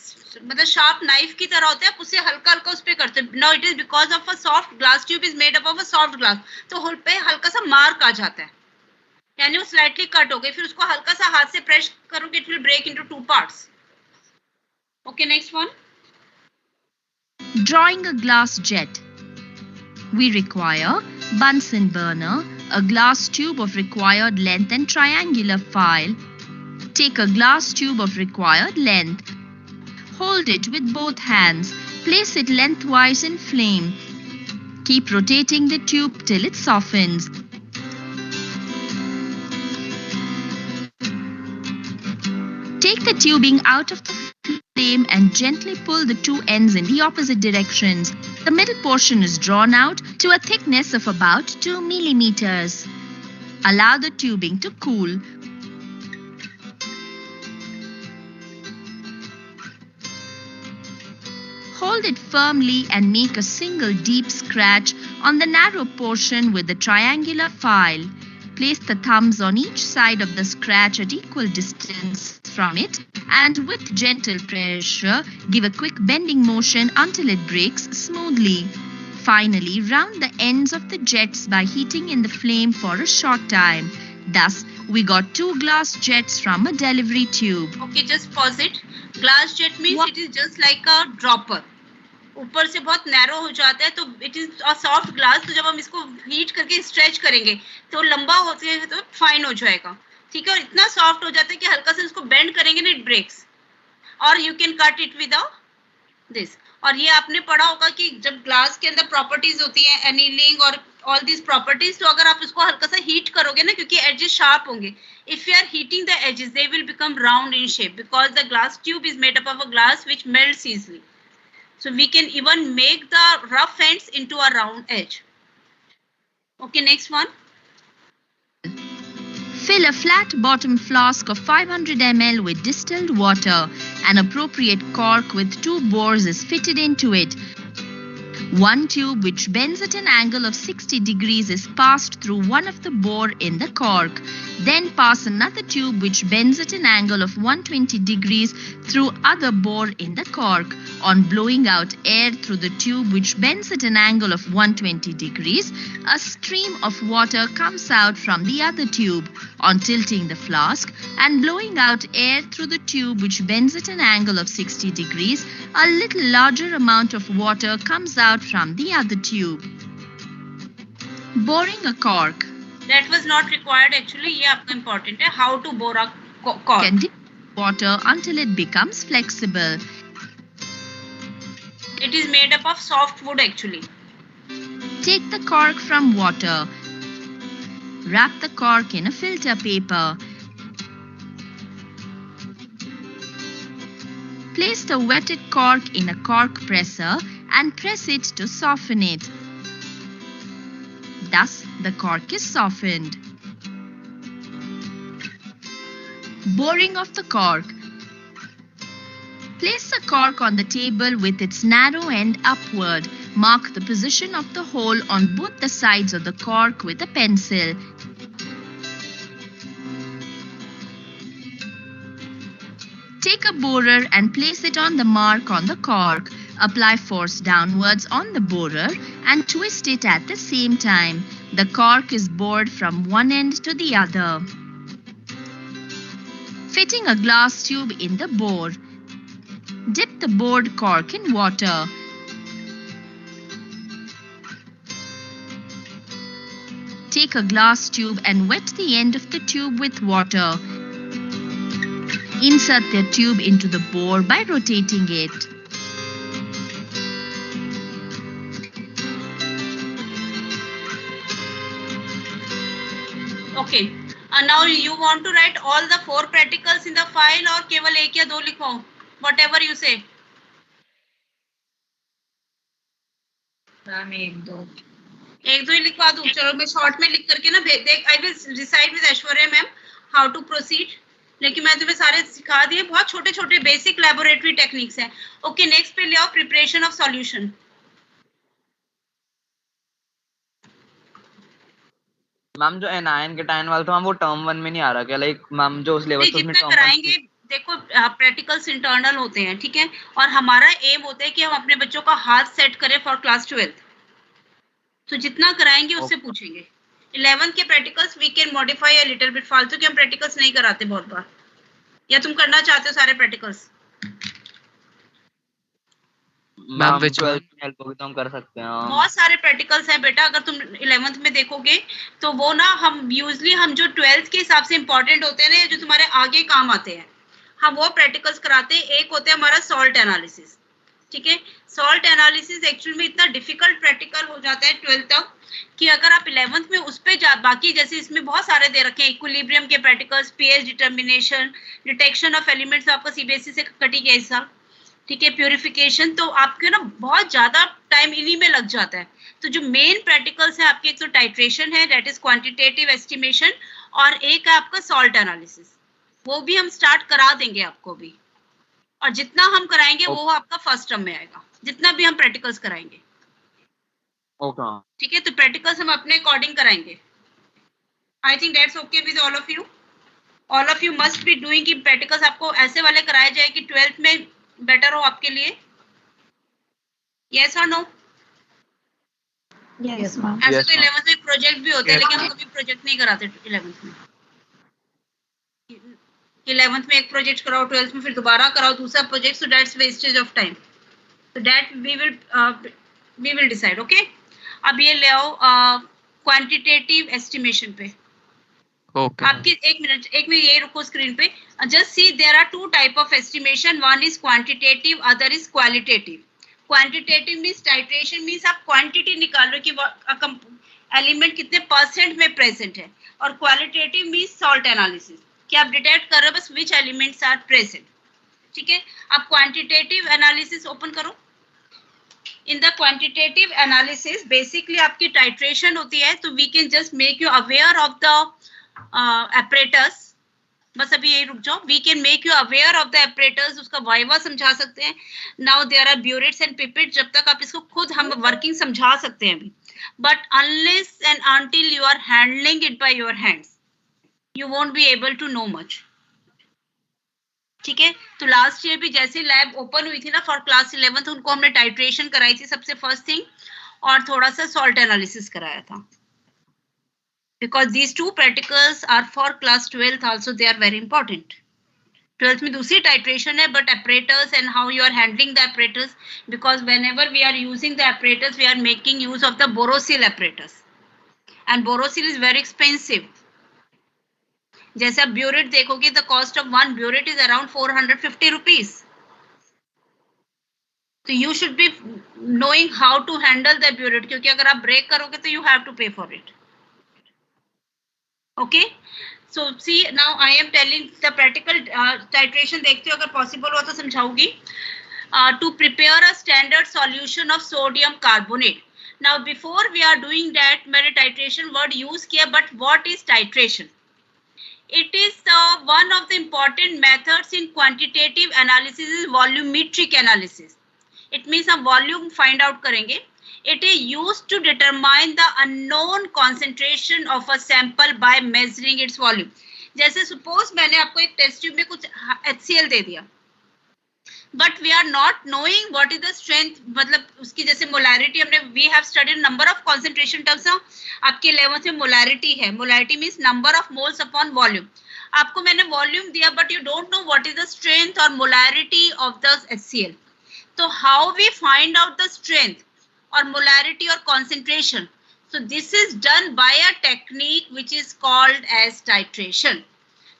मतलब शार्प नाइफ की तरह होता है, आप उससे हल्का हल्का उस पे करते हैं. Now it is because of a soft glass tube is made up of a soft glass, तो होल पे हल्का सा मार्क आ जाता है, यानी वो स्लाइटली कट हो गई. फिर उसको हल्का सा हाथ से प्रेस करोगे, it will break into 2 parts. Okay, next one. Drawing a glass jet. We require Bunsen burner, a glass tube of required length and triangular file. Take a glass tube of required length. Hold it with both hands. Place it lengthwise in flame. Keep rotating the tube till it softens. Take the tubing out of the flame and gently pull the two ends in the opposite directions. The middle portion is drawn out to a thickness of about 2 millimeters. Allow the tubing to cool. Hold it firmly and make a single deep scratch on the narrow portion with the triangular file. Place the thumbs on each side of the scratch at equal distance from it, and with gentle pressure, give a quick bending motion until it breaks smoothly. Finally, round the ends of the jets by heating in the flame for a short time. Thus, we got 2 glass jets from a delivery tube. Okay, just pause it. Glass jet means it is just like a dropper. ऊपर से बहुत narrow हो जाता है, तो it is a soft glass. तो जब हम इसको हीट करके स्ट्रेच करेंगे तो लंबा होते है तो फाइन हो जाएगा, ठीक है. और इतना सॉफ्ट हो जाता है कि हल्का से इसको बेंड करेंगे ना, इट ब्रेक्स. और you can cut it with this. और ये आपने पढ़ा होगा कि जब ग्लास के अंदर प्रॉपर्टीज होती है, एनीलिंग और ऑल दिस प्रॉपर्टीज, तो अगर आप इसको हल्का सा हीट करोगे ना, क्योंकि एजेस शार्प होंगे, if you are heating the edges they will become round in shape, because the glass tube is made up of a glass which melts easily. So we can even make the rough ends into a round edge. Okay, next one. Fill a flat bottom flask of 500 ml with distilled water. An appropriate cork with 2 bores is fitted into it. One tube which bends at an angle of 60 degrees is passed through one of the bore in the cork. Then pass another tube which bends at an angle of 120 degrees through other bore in the cork. On blowing out air through the tube which bends at an angle of 120 degrees, a stream of water comes out from the other tube. On tilting the flask and blowing out air through the tube which bends at an angle of 60 degrees, a little larger amount of water comes out from the other tube. Boring a cork. That was not required actually. ये आपका important है. How to bore a cork. Can dip water until it becomes flexible. It is made up of soft wood actually. Take the cork from water. Wrap the cork in a filter paper. Place the wetted cork in a cork presser and press it to soften it. Thus, the cork is softened. Boring of the cork. Place the cork on the table with its narrow end upward. Mark the position of the hole on both the sides of the cork with a pencil. Take a borer and place it on the mark on the cork. Apply force downwards on the borer and twist it at the same time. The cork is bored from one end to the other. Fitting a glass tube in the bore. Dip the bored cork in water. Take a glass tube and wet the end of the tube with water. Insert the tube into the bore by rotating it. Okay. Now you want to write all the 4 practicals in the file or केवल 1 या 2 लिखो? Whatever you say. Ma'am 1-2 ही लिखवा दूं. चलो मैं short में लिख करके ना देख. I will decide with Aishwarya ma'am how to proceed. लेकिन मैं तुम्हें सारे सिखा दिए. बहुत छोटे छोटे बेसिक लैबोरेटरी टेक्निक्स हैं. ओके, नेक्स्ट पे ले आओ प्रिपरेशन ऑफ सॉल्यूशन. मैम जो एनायन केटायन वाला था मैम वो टर्म 1 में नहीं आ रहा क्या? लाइक मैम जो सिलेबस उसमें जितना टर्म 1 कराएंगे, देखो प्रैक्टिकल्स इंटरनल होते हैं, ठीक है, और हमारा एम होता है कि हम अपने बच्चों का हाथ सेट करें फॉर क्लास 12th। तो जितना कराएंगे उससे पूछेंगे। 11th के practicals we can modify a little bit, फालतू के हम प्रैक्टिकल्स नहीं कराते बहुत बार। या तुम करना चाहते हो सारे प्रैक्टिकल्स? मैम विच 12th में हेल्प होगी तो हम कर सकते हैं। बहुत सारे प्रैक्टिकल्स हैं बेटा, अगर तुम 11th में देखोगे तो वो ना हम यूजली हम जो 12th के हिसाब से इंपॉर्टेंट होते हैं ना, जो तुम्हारे आगे काम आते हैं, हम वो प्रैक्टिकल्स कराते हैं। एक होता है हमारा सॉल्ट एनालिसिस, ठीक है। सॉल्ट एनालिसिस एक्चुअली में इतना डिफिकल्ट प्रैक्टिकल हो जाता है 12th तक कि अगर आप 11th में उस पे बाकी जैसे इसमें बहुत सारे दे रखे हैं, इक्विलिब्रियम के practicals, pH determination, detection of elements, आपका सीबीएसई से कटी गया हिस्सा, ठीक है, प्यूरिफिकेशन, तो आपके ना बहुत ज्यादा टाइम इन्हीं में लग जाता है। तो जो मेन प्रैक्टिकल्स है आपके, एक तो टाइट्रेशन है, दैट इज क्वांटिटेटिव एस्टिमेशन, और एक है आपका सॉल्ट एनालिसिस, वो भी हम स्टार्ट करा देंगे आपको भी। और जितना हम कराएंगे वो आपका फर्स्ट टर्म में आएगा, जितना भी हम प्रैक्टिकल्स कराएंगे। ओके, ठीक है, तो प्रैक्टिकल्स हम अपने अकॉर्डिंग कराएंगे। I think that's okay with all of you. All of you must be doing कि प्रैक्टिकल्स आपको ऐसे वाले कराए जाए कि 12th में बेटर हो आपके लिए। यस और नो? Yes ma'am. ऐसे तो 11th में प्रोजेक्ट भी होते हैं, लेकिन हम कभी प्रोजेक्ट नहीं कराते 11th में। 11th में एक प्रोजेक्ट कराओ, 12th में फिर दोबारा कराओ दूसरा project, so that's wastage of time. So that we will decide. Okay, अब ये ले आओ क्वांटिटेटिव एस्टिमेशन पे। ओके आपकी एक मिनट ये रुको स्क्रीन पे। Just see there are two type of estimation, one is quantitative, other is qualitative. Quantitative means titration means आप क्वांटिटी निकाल रहे हो कि एलिमेंट कितने परसेंट में प्रेजेंट है, और क्वालिटेटिव मींस सॉल्ट एनालिसिस कि आप डिटेक्ट कर रहे हो बस विच एलिमेंट्स आर प्रेजेंट। ठीक है, आप क्वांटिटेटिव एनालिसिस ओपन करो। In the quantitative analysis basically आपकी टाइट्रेशन होती है, तो we can just make you aware of the apparatus। बस अभी यही रुक जाओ। We can make you aware of the apparatus, उसका वाइवा समझा सकते हैं। Now there are burettes and pipette, जब तक आप इसको खुद हम वर्किंग समझा सकते हैं अभी, but unless and until you are handling it by your hands you won't be able to know much. ठीक है, तो लास्ट ईयर भी जैसे लैब ओपन हुई थी ना फॉर क्लास 11th, उनको हमने टाइट्रेशन कराई थी सबसे फर्स्ट थिंग, और थोड़ा सा सॉल्ट एनालिसिस कराया था, because these two practicals are for class 12th also, they are very important। 12th में दूसरी titration है, but apparatus and how you are handling the apparatus, because whenever we are using the apparatus we are making use of the Borosil apparatus, and Borosil is very expensive। जैसे आप burette देखोगे, the cost of one burette is around 450 rupees, so you should be knowing how to handle the burette, क्योंकि अगर आप break करोगे तो you have to pay for it। Okay, so see now I am telling the practical titration, देखते हो अगर possible हो तो समझाऊंगी। To prepare a standard solution of sodium carbonate। Now before we are doing that, मैंने titration word use किया, but what is titration? It is one of the important methods in quantitative analysis is volumetric analysis। It means हम volume find out करेंगे। It is used to determine the unknown concentration of a sample by measuring its volume। जैसे suppose मैंने आपको एक test tube में कुछ HCl दे दिया, but we are not knowing what is the strength, मतलब उसकी जैसे molarity हमने we have studied number of concentration terms ना, आपके 11th में molarity है, molarity means number of moles upon volume। आपको मैंने volume दिया but you don't know what is the strength or molarity of the HCl। तो how we find out the strength or molarity or concentration? So this is done by a technique which is called as titration।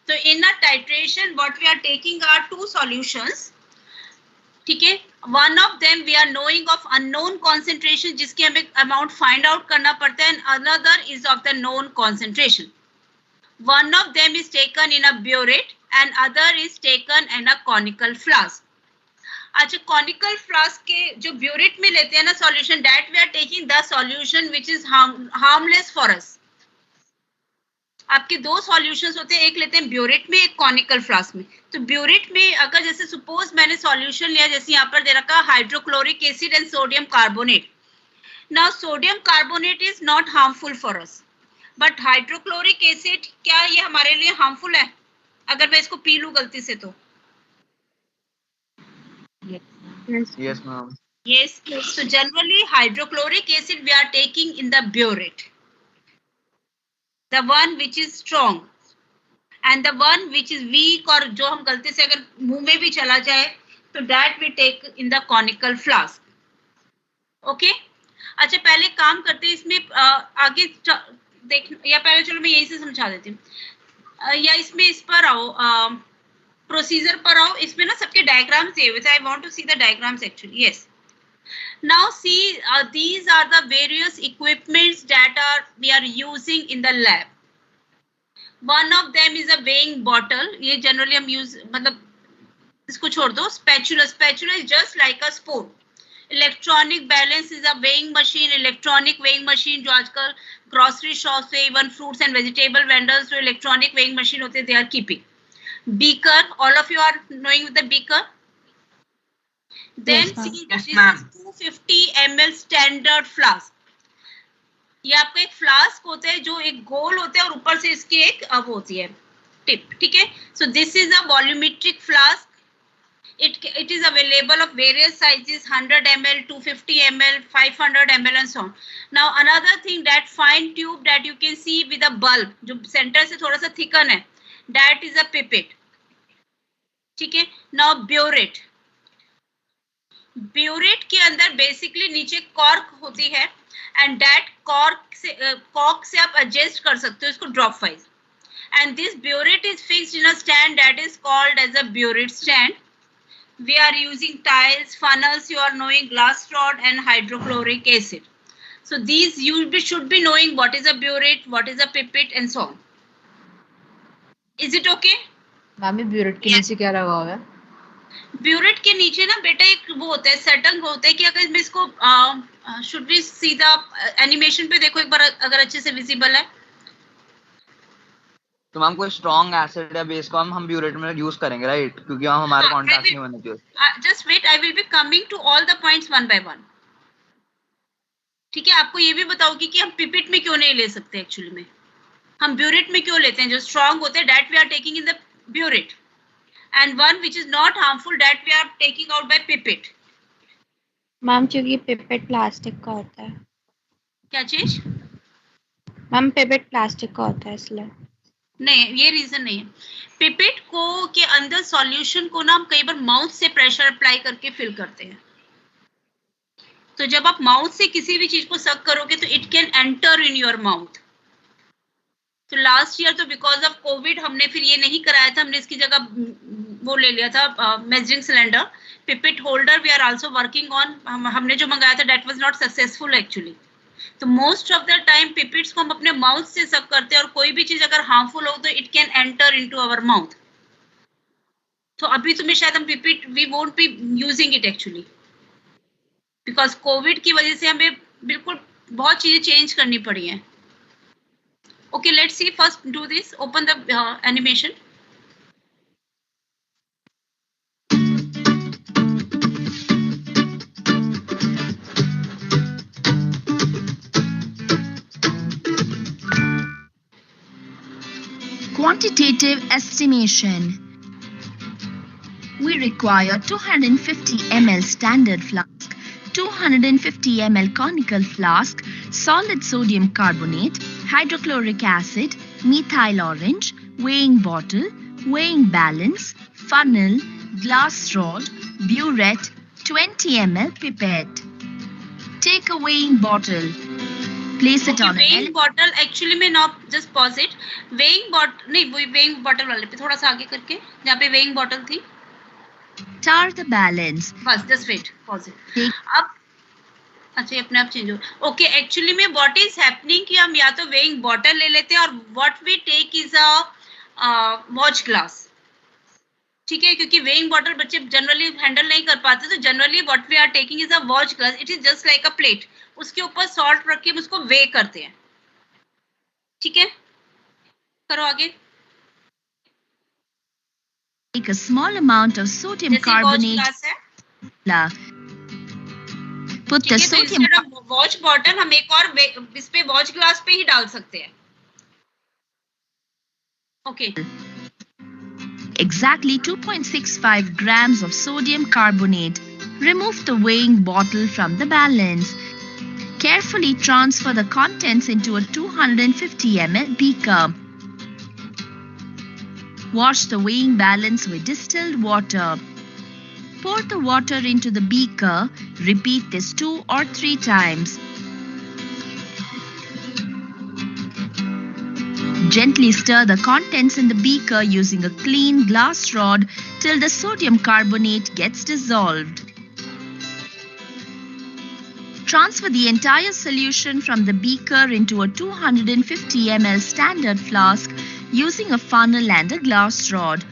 So in a titration what we are taking are two solutions, ठीक है, one of them we are knowing of unknown concentration जिसकी हमें amount find out करना पड़ता है, and another is of the known concentration। One of them is taken in a burette and other is taken in a conical flask। अच्छा, conical flask के जो burette में लेते हैं ना solution, that we are taking the solution which is harmless for us। आपके दो solutions होते हैं, एक लेते हैं burette में, एक conical flask में। तो burette में अगर जैसे suppose मैंने solution लिया, जैसे यहाँ पर दे रखा hydrochloric acid and sodium carbonate. Now sodium carbonate is not harmful for us, but hydrochloric acid क्या ये हमारे लिए हार्मफुल है अगर मैं इसको पी लूं गलती से तो? Yes, ma'am. Yes. So generally hydrochloric acid we are taking in the burette, the one which is strong, and the one which is weak और जो हम गलती से अगर मुंह में भी चला जाए तो that we take in the conical flask. Okay? अच्छा पहले काम करते हैं इसमें आगे देख, या पहले चलो मैं यही से समझा देती हूँ, या इसमें इस पर आओ, प्रोसीजर पर आओ. इसमें ना सबके डायग्राम्स दिए हुए थे. I want to see the diagrams actually. Yes, now see, these are the various equipments that we are using in the lab. One of them is a weighing bottle. ये generally हम use, मतलब इसको छोड़ दो. Spatula is just like a spoon. Electronic balance is a weighing machine. Electronic weighing machine जो आजकल grocery shops पे, even fruits and vegetable vendors जो electronic weighing machine होते हैं, they are keeping. Beaker, all of you are knowing the beaker. Then see, this is 250 ml standard flask. ये आपका एक flask होता है जो एक गोल होता है और ऊपर से इसकी एक अब होती है टिप. ठीक है. So this is a volumetric flask. It is available of various sizes, 100 ml, 250 ml, 500 ml and so on. Now another thing, that fine tube that you can see with a bulb जो center से थोड़ा सा thicken है, that is a pipette. ठीक है. Now burette. Burette के अंदर basically नीचे कॉर्क होती है एंड दैट कॉर्क से आप एडजस्ट कर सकते हो इसको dropwise. And this burette is fixed in a stand that is called as a burette stand. We are using tiles, funnels, you are knowing glass rod and hydrochloric acid. So these you should be knowing what is a burette, what is a pipette and so on. Is it okay? Ma'am burette के नीचे क्या लगा हुआ है? Burette के नीचे ना बेटा एक वो होता है, सेटंग होता है कि अगर मैं इसको शुड बी सीधा एनिमेशन पे देखो एक बार अगर अच्छे से विजिबल है तो मैम कोई स्ट्रॉन्ग एसिड या बेस को हम ब्यूरेट में यूज करेंगे, राइट? क्योंकि हम हमारे कांटेक्ट नहीं होने चाहिए. Just wait, I will be coming to all the points one by one. ठीक है. आपको ये भी बताऊंगी कि हम पिपेट में क्यों नहीं ले सकते एक्चुअली में, हम ब्यूरेट में क्यों लेते हैं. जो स्ट्रॉन्ग होते हैं that we are taking in the burette, and one which is not harmful that we are taking out by pipette. Ma'am क्योंकि पिपेट प्लास्टिक का होता है. क्या चीज? मैम पिपेट प्लास्टिक का होता है इसलिए. नहीं, ये रीजन नहीं है. पिपेट को के अंदर सॉल्यूशन को ना हम कई बार माउथ से प्रेशर अप्लाई करके फिल करते हैं. तो जब आप माउथ से किसी भी चीज को सक करोगे तो it can enter in your mouth. तो लास्ट ईयर तो बिकॉज ऑफ कोविड हमने फिर ये नहीं कराया था, हमने इसकी जगह वो ले लिया था measuring cylinder. Pipette holder we are also working on. हमने जो मंगाया था that was not successful actually. तो most of the time pipettes को हम अपने माउथ से सक करते हैं और कोई भी चीज अगर हार्मफुल हो तो it can enter into our mouth. तो अभी तुम्हें शायद हम pipette we won't be using it actually because covid की वजह से हमें बिल्कुल बहुत चीजें चेंज करनी पड़ी हैं. Okay, let's see. First, do this. Open the animation. Quantitative estimation. We require 250 ml standard flask, 250 ml conical flask, solid sodium carbonate, hydrochloric acid, methyl orange, weighing bottle, weighing balance, funnel, glass rod, burette, 20 ml pipette. Take a weighing bottle. Place it on weighing bottle actually में now just pause it. Weighing bottle नहीं, वो weighing bottle वाले पे थोड़ा सा आगे करके जहाँ पे weighing bottle थी. Tar the balance. बस just wait, pause it. अब अच्छा अपने आप चेंज हो. ओके, एक्चुअली में व्हाट इज हैपनिंग कि हम या तो वेइंग बॉटल ले लेते हैं और what we take is a watch glass. ठीक है, क्योंकि वेइंग बॉटल बच्चे जनरली हैंडल नहीं कर पाते, तो generally what we are taking is a watch glass. It is just like a plate. उसके ऊपर सॉल्ट रख के हम उसको वे करते हैं. ठीक है, करो आगे. Take a small amount of sodium carbonate. Put the sodium. Watch bottle हम एक और इस पे वॉच ग्लास पे ही डाल सकते हैं. Okay. Exactly 2.65 grams of sodium carbonate. Remove the weighing bottle from the balance. Carefully transfer the contents into a 250 ml beaker. Wash the weighing balance with distilled water. Pour the water into the beaker. Repeat this 2 or 3 times. Gently stir the contents in the beaker using a clean glass rod till the sodium carbonate gets dissolved. Transfer the entire solution from the beaker into a 250 ml standard flask using a funnel and a glass rod.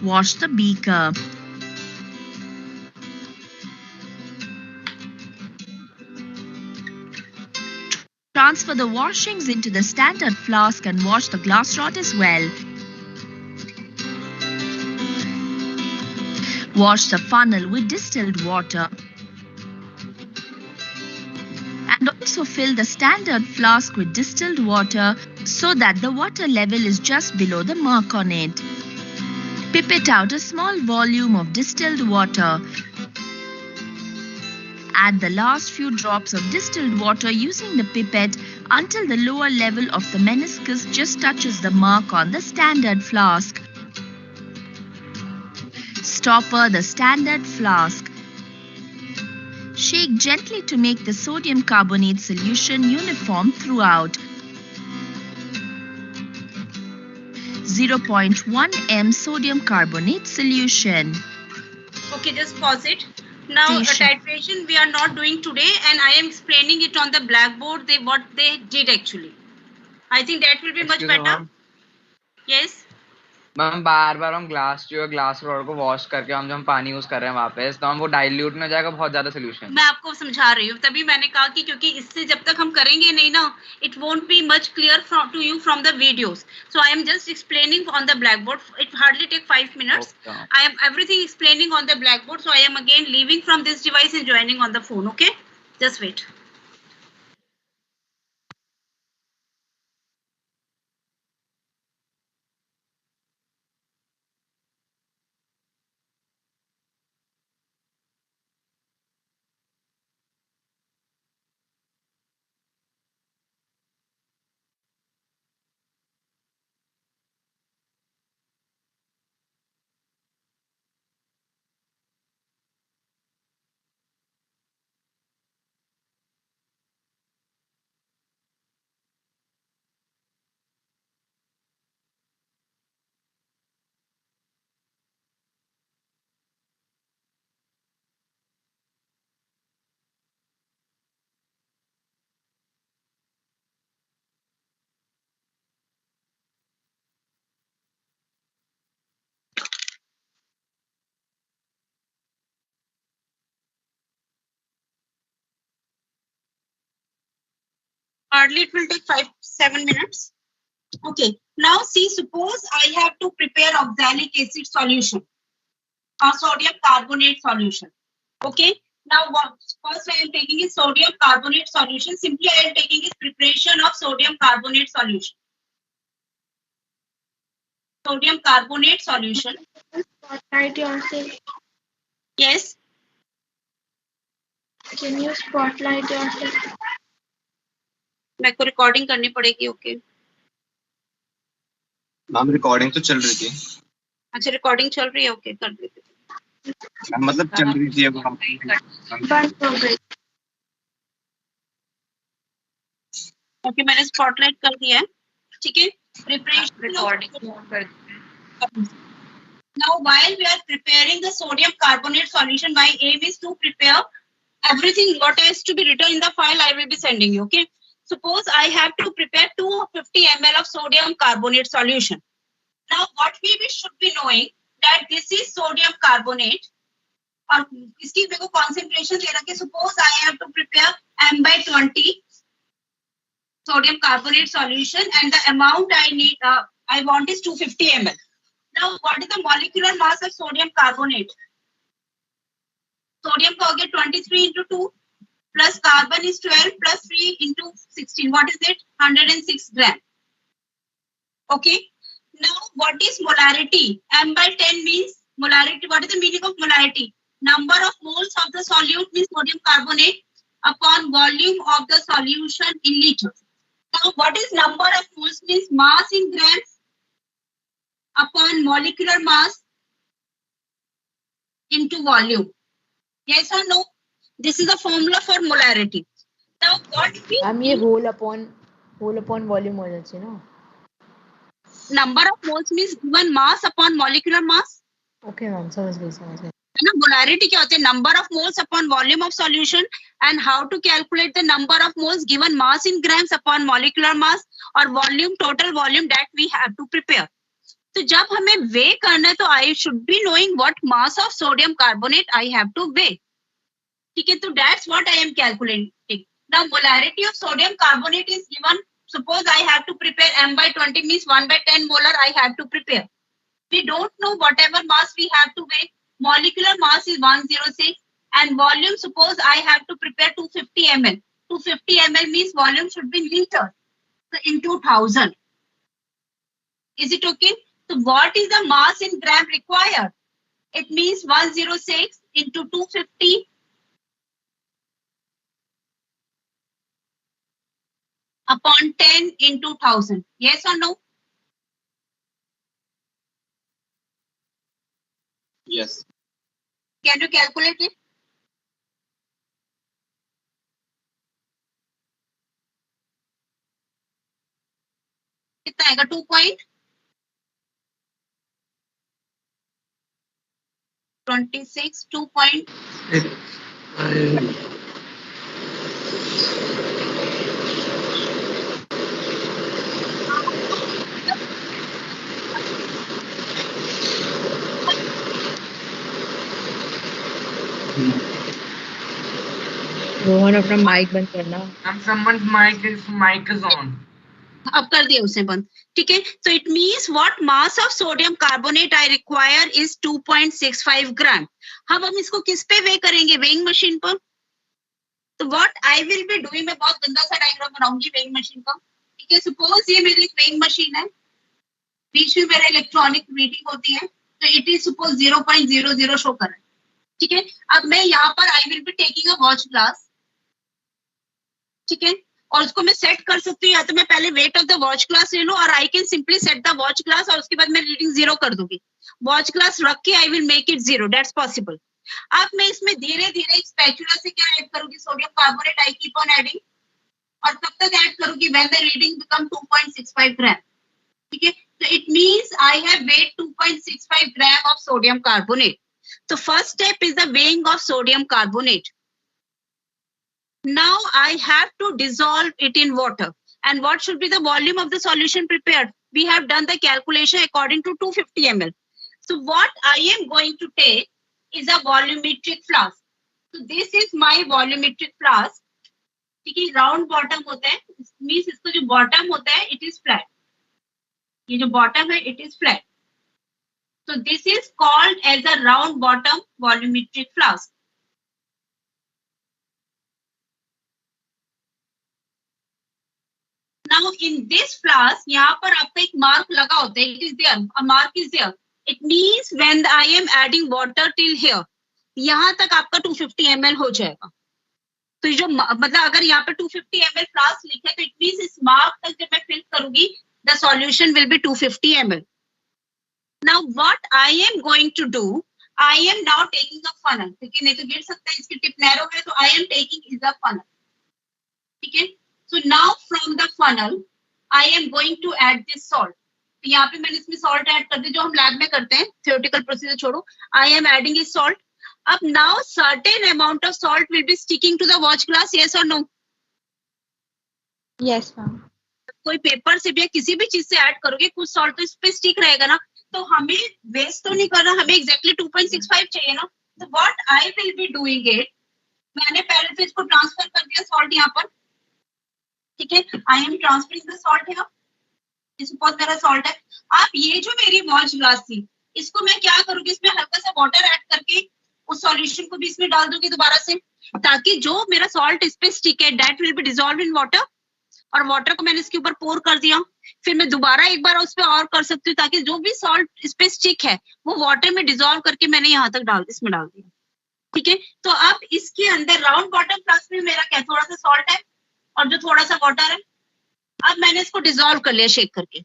Wash the beaker. Transfer the washings into the standard flask and wash the glass rod as well. Wash the funnel with distilled water. And also fill the standard flask with distilled water so that the water level is just below the mark on it. Pipette out a small volume of distilled water. Add the last few drops of distilled water using the pipette until the lower level of the meniscus just touches the mark on the standard flask. Stopper the standard flask. Shake gently to make the sodium carbonate solution uniform throughout. 0.1 m sodium carbonate solution. Okay, just pause it. Now, titration we are not doing today, and I am explaining it on the blackboard. What they did actually. I think that will be much better. Yes. Ma'am बार बार हम glass rod को wash करके हम जब पानी use कर रहे हैं वापस तो हम वो डाइल्यूट में हो जाएगा बहुत ज्यादा सोल्यूशन. मैं आपको समझा रही हूँ, तभी मैंने कहा कि क्योंकि इससे जब तक हम करेंगे नहीं ना, it won't be much clear to you from the videos. So I am just explaining on the blackboard. It hardly take 5 minutes. Okay. I am everything explaining on the blackboard. So I am again leaving from this device and joining on the phone. Okay, just wait. Hardly it will take 5-7 minutes. Okay, now see, suppose I have to prepare oxalic acid solution or sodium carbonate solution. Okay, now what first I am taking is sodium carbonate solution. Simply I am taking is preparation of sodium carbonate solution. Sodium carbonate solution. Spotlight yourself. Yes. Can you spotlight yourself? मेरे को recording करनी पड़ेगी. Okay ma'am recording तो चल रही थी. अच्छा recording चल रही है. ओके कर देते. मतलब चल रही थी अब हम बंद हो गई. ओके मैंने स्पॉटलाइट कर दिया है. ठीक है. प्रिपरेशन रिकॉर्डिंग कर. Now while we are preparing the sodium carbonate solution, my aim is to prepare everything what has to be written in the file I will be sending you. Okay. Suppose I have to prepare 250 ml of sodium carbonate solution. Now what we should be knowing that this is sodium carbonate. और इसकी मेरे को concentration दे रखी है. Suppose I have to prepare m/20 sodium carbonate solution and the amount I want is 250 ml. Now what is the molecular mass of sodium carbonate? Sodium का हो गया 23 into 2 plus carbon is 12 plus 3 into 16. What is it? 106 gram. Okay. Now, what is molarity? M by 10 means molarity. What is the meaning of molarity? Number of moles of the solute means sodium carbonate upon volume of the solution in liters. Now, what is number of moles means mass in grams upon molecular mass into volume. Yes or no? This is the formula for molarity. Now, what we ma'am ये whole upon volume हो जाती है ना? number of moles means given mass upon molecular mass. Okay ma'am, समझ गई. ना molarity क्या होता है? Number of moles upon volume of solution, and how to calculate the number of moles given mass in grams upon molecular mass or volume, total volume that we have to prepare. तो जब हमें weigh करना है तो I should be knowing what mass of sodium carbonate I have to weigh. ठीक है, तो that's what I am calculating. Now molarity of sodium carbonate is given. Suppose I have to prepare M by 20 means 1 by 10 molar I have to prepare. We don't know whatever mass we have to weigh. Molecular mass is 106 and volume, suppose I have to prepare 250 ml. 250 ml means volume should be liters. So into 1000. Is it okay? So what is the mass in gram required? It means 106 into 250 upon 10 into 1000. Yes or no? Yes. Can you calculate it? कितना आएगा? 2.26, 2 point. Rohan अपना mic बंद करना. And someone's mic is on. अब कर दिया उसने बंद. ठीक है, so it means what mass of sodium carbonate I require is 2.65 gram. अब हम इसको किस पे वे करेंगे? वेइंग मशीन पर. तो what I will be doing, मैं बहुत गंदा सा डायग्राम बनाऊंगी वेइंग मशीन का. ठीक है, suppose ये मेरी वेइंग मशीन है, बीच में मेरे इलेक्ट्रॉनिक रीडिंग होती है, तो इट इज suppose 0.00 शो कर रहा है. ठीक है, अब मैं यहाँ पर I will be taking a watch glass. ठीक है, और उसको मैं सेट कर सकती हूँ, या तो मैं पहले weight of the watch glass ले लूं और I can simply set the watch glass और उसके बाद मैं रीडिंग 0 कर दूंगी. वॉच ग्लास रख के I will make it 0. That's possible. अब मैं इसमें धीरे धीरे स्पैचुला से क्या ऐड करूंगी? Sodium carbonate I keep on adding. और कब तक ऐड करूंगी? When the reading become 2.65 gram. ठीक है, तो it means I have weight 2.65 gram of sodium carbonate. तो first step is the weighing of sodium carbonate. Now I have to dissolve it in water. And what should be the volume of the solution prepared? We have done the calculation according to 250 ml. So what I am going to take is a volumetric flask. So this is my volumetric flask. ठीक है, round bottom होता है, means इसका जो bottom होता है, it is flat. ये जो bottom है, it is flat. So this is called as a round bottom volumetric flask. Now in this flask, यहाँ पर आपका एक मार्क लगा होता है. It is there. A mark is there. It means when I am adding water till here, यहाँ तक आपका 250 ml हो जाएगा. तो जो मतलब अगर यहाँ पे 250 ml फ्लास्क लिखा है, तो it means इस मार्क तक जब मैं फिल करूंगी, the solution will be 250 ml. Now what I am going to do, I am now taking a funnel. ठीक है, नहीं तो गिर सकता है, इसकी टिप नैरो है, तो I am taking is a funnel. ठीक है. So now from the funnel, I am going to add this salt. तो यहाँ पे मैंने इसमें salt add कर दी, जो हम लैब में करते हैं. Theoretical procedure छोड़ो. I am adding is salt. अब now certain amount of salt will be sticking to the watch glass. Yes or no? Yes, ma'am. कोई पेपर से भी या किसी भी चीज से ऐड करोगे, कुछ सॉल्ट तो इस पे स्टिक रहेगा ना. तो हमें वेस्ट तो नहीं करना, हमें एग्जैक्टली 2.65 चाहिए ना. तो what I will be doing it, मैंने पहले से इसको ट्रांसफर कर दिया सॉल्ट यहाँ पर. ठीक है, I am transferring the salt है. सपोज मेरा सॉल्ट है. आप ये जो मेरी वॉच ग्लास थी, इसको मैं क्या करूंगी, इसमें हल्का सा वाटर ऐड करके उस सॉल्यूशन को भी इसमें डाल दूंगी दोबारा से, ताकि जो मेरा सॉल्ट इस पे स्टिक है, that will be dissolve in water. और वाटर को मैंने इसके ऊपर पोर कर दिया. फिर मैं दोबारा एक बार उस पर और कर सकती हूँ ताकि जो भी सॉल्ट इस पे स्टिक है वो वाटर में डिजोल्व करके मैंने यहाँ तक इसमें डाल दिया। ठीक है, तो अब इसके अंदर राउंड बॉटम फ्लास्क में मेरा क्या थोड़ा सा सॉल्ट है और जो थोड़ा सा वाटर है। अब मैंने इसको डिजोल्व कर लिया शेक करके।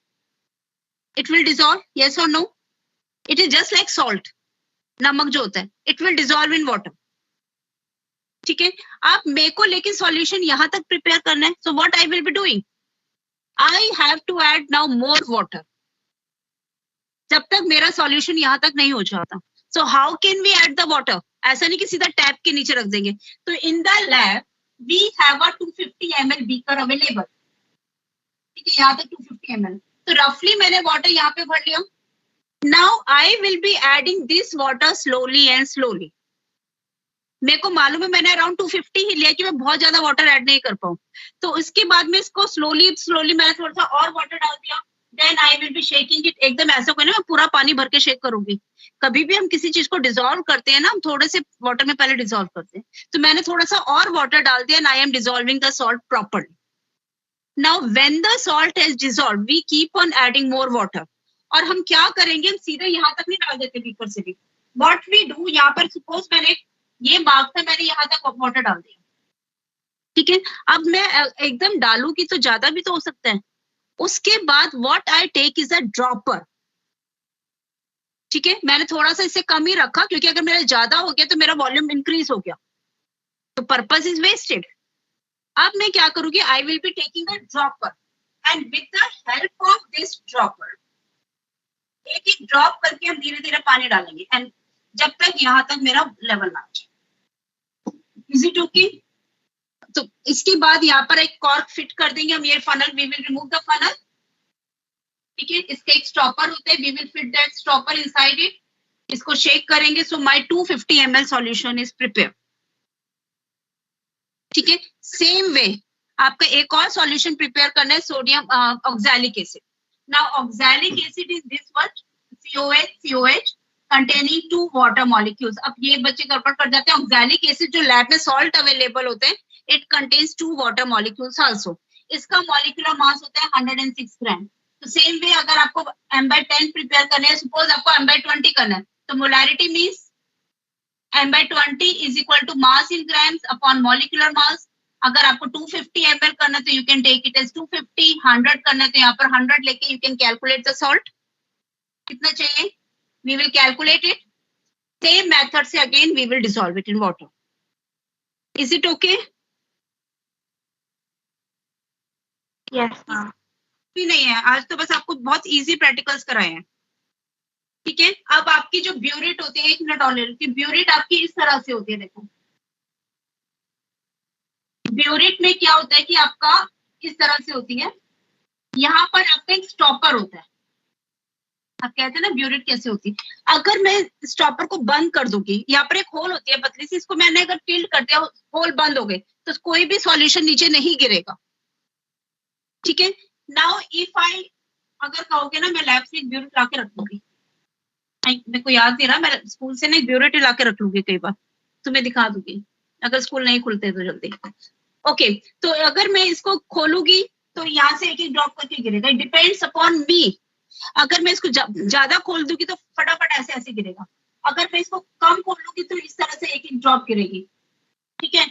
इट विल डिजोल्व, यस और no? It is just like salt, नमक जो होता है, it will dissolve in water. ठीक है, आप मेरे को लेकिन सॉल्यूशन यहां तक प्रिपेयर करना है। So what I will be doing, I have to add now more water जब तक मेरा सॉल्यूशन यहां तक नहीं हो जाता। So how can we add the water? ऐसा नहीं कि सीधा टैप के नीचे रख देंगे। तो in the lab we have a 250 ml beaker available. ठीक है, यहाँ तक 250 ml। तो रफली मैंने वाटर यहाँ पे भर लिया। Now I will be adding this water slowly and slowly. मेरे को मालूम है मैंने अराउंड 250 ही लिया कि मैं बहुत ज्यादा वाटर ऐड नहीं कर पाऊँ। तो उसके बाद में इसको स्लोली स्लोली मैंने थोड़ा सा और वाटर डाल दिया। Then I will be shaking it. एकदम ऐसा कोई ना मैं पूरा पानी भर के शेक करूंगी। कभी भी हम किसी चीज को डिसॉल्व करते हैं ना, हम थोड़े से वाटर में पहले डिसॉल्व करते हैं। तो मैंने थोड़ा सा और वाटर डाल दिया and I am dissolving the salt properly. Now when the salt has dissolve we keep on adding more water. और हम क्या करेंगे, हम सीधे यहाँ तक नहीं डाल देते बीकर से भी। व्हाट वी डू, यहाँ पर सपोज मैंने ये मार्क था, मैंने यहाँ तक वाटर डाल दिया। ठीक है, अब मैं एकदम डालूंगी तो ज्यादा भी तो हो सकता है। उसके बाद what I take is a dropper. ठीक है, मैंने थोड़ा सा इससे कम ही रखा क्योंकि अगर मेरा ज्यादा हो गया तो मेरा वॉल्यूम इंक्रीज हो गया, तो पर्पस इज वेस्टेड। अब मैं क्या करूंगी, आई will be taking a dropper and with the help of this dropper एक एक ड्रॉप करके हम धीरे धीरे पानी डालेंगे एंड जब तक यहाँ तक मेरा लेवल ना जाए। Is it okay? तो इसके बाद यहाँ पर एक कॉर्क फिट कर देंगे हम। ये funnel, we will remove the funnel. ठीक है, इसका एक स्टॉपर होता है, we will fit that stopper inside it. इसको शेक करेंगे। So my 250 ml solution is prepare. ठीक है, सेम वे आपका एक और सॉल्यूशन प्रिपेयर करना है, sodium oxalic acid. Now oxalic acid is this what, COH containing 2 water molecules। अब ये बच्चे गड़बड़ कर जाते हैं। ऑक्सैलिक एसिड जो लैब में सॉल्ट अवेलेबल होते हैं, it contains 2 water molecules also। इसका मॉलिक्यूलर मास होता है 106 ग्राम। तो सेम वे अगर आपको M/10 प्रिपेयर करना है, सपोज आपको M/20 करना है, तो molarity means M/20 is equal to mass in grams upon molecular mass. अगर आपको 250 ml करना है तो you can take it as 250। 100 करना है तो यहाँ पर 100 लेके you can calculate the salt कितना चाहिए। We will calculate it. Same method से again we will dissolve it in water. Is it okay? Yes, ma'am. भी नहीं है, आज तो बस आपको बहुत इजी प्रैक्टिकल्स कराए हैं। ठीक है, अब आपकी जो ब्यूरेट होती है, 1 मिनट और ले लो कि ब्यूरेट आपकी इस तरह से होती है। देखो ब्यूरेट में क्या होता है कि आपका इस तरह से होती है। यहाँ पर आपका एक स्टॉपर होता है। आप कहते हैं ना ब्यूरेट कैसे होती है। अगर मैं स्टॉपर को बंद कर दूंगी, यहाँ पर एक होल होती है पतली सी, इसको मैंने अगर टिल्ट कर दिया, होल बंद हो गए तो कोई भी सॉल्यूशन नीचे नहीं गिरेगा। ठीक है, नाउ इफ आई, अगर कहोगे ना मैं लैब से एक ब्यूरेट ला के रख लूंगी, मेरे को याद नहीं रहा, मैं स्कूल से ना एक ब्यूरेट ला के रख लूंगी, कई बार तुम्हें दिखा दूंगी अगर स्कूल नहीं खुलते तो जल्दी। ओके, तो अगर मैं इसको खोलूंगी तो यहाँ से एक एक ड्रॉप करके गिरेगा। इट डिपेंड्स अपॉन मी। अगर मैं इसको ज्यादा खोल दूंगी तो फटाफट ऐसे ऐसे गिरेगा। अगर मैं इसको कम खोल लूंगी तो इस तरह से एक एक ड्रॉप गिरेगी। ठीक है,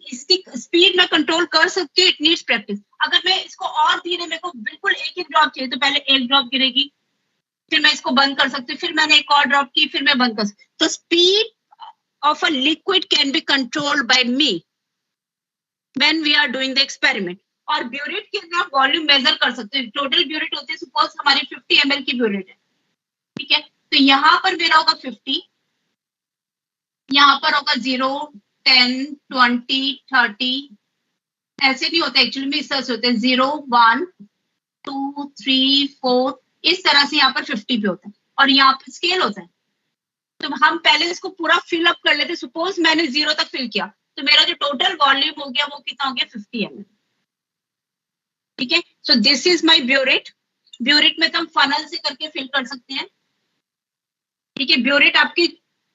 इसकी स्पीड में कंट्रोल कर सकती हूँ। It needs practice. अगर मैं इसको और धीरे, मेरे को बिल्कुल एक एक ड्रॉप चाहिए तो पहले एक ड्रॉप गिरेगी, फिर मैं इसको बंद कर सकती हूँ, फिर मैंने एक और ड्रॉप की, फिर मैं बंद कर सकती हूँ। तो speed of a liquid can be controlled by me when we are doing the experiment. और ब्यूरेट के अंदर वॉल्यूम मेजर कर सकते हैं। टोटल ब्यूरेट होती है, सपोज हमारी 50 ml की ब्यूरेट है। ठीक है, तो यहाँ पर मेरा होगा 50, यहाँ पर होगा 0, 10, 20, 30। ऐसे नहीं होता एक्चुअली में, इस तरह से होते हैं 0, 1, 2, 3, 4, इस तरह से यहाँ पर 50 पे होता है और यहाँ पर स्केल होता है। तो हम पहले इसको पूरा फिल अप कर लेते। सपोज मैंने 0 तक फिल किया तो मेरा जो टोटल वॉल्यूम हो गया वो कितना हो गया, 50 ml। ठीक है, so this is my burette. Burette में तो हम फनल से करके फिल कर सकते हैं। ठीक है, ब्यूरेट आपकी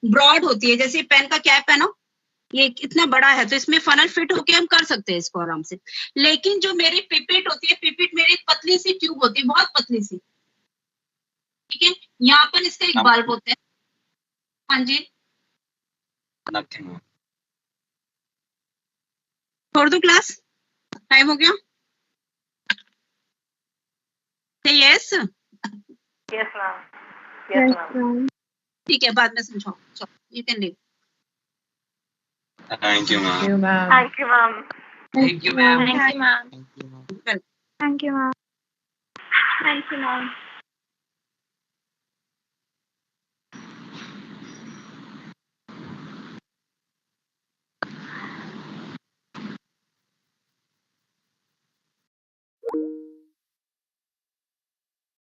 ब्रॉड होती है, जैसे पेन का कैप है ना, ये इतना बड़ा है तो इसमें फनल फिट होके हम कर सकते हैं इसको आराम से। लेकिन जो मेरी पिपेट होती है, पिपेट मेरी पतली सी ट्यूब होती है, बहुत पतली सी, ठीक है। यहाँ पर इसका एक बल्ब होता है। हाँ जी, नथिंग। छोड़ दो क्लास, टाइम हो गया। Yes yes ma'am, yes ma'am. ठीक है, बाद में समझाओ। चलो you can leave. Thank you ma'am. Thank you ma'am. Thank you, ma'am. Thank you, ma'am. Thank you, ma'am. Welcome. Thank you, ma'am. Thank you, ma'am.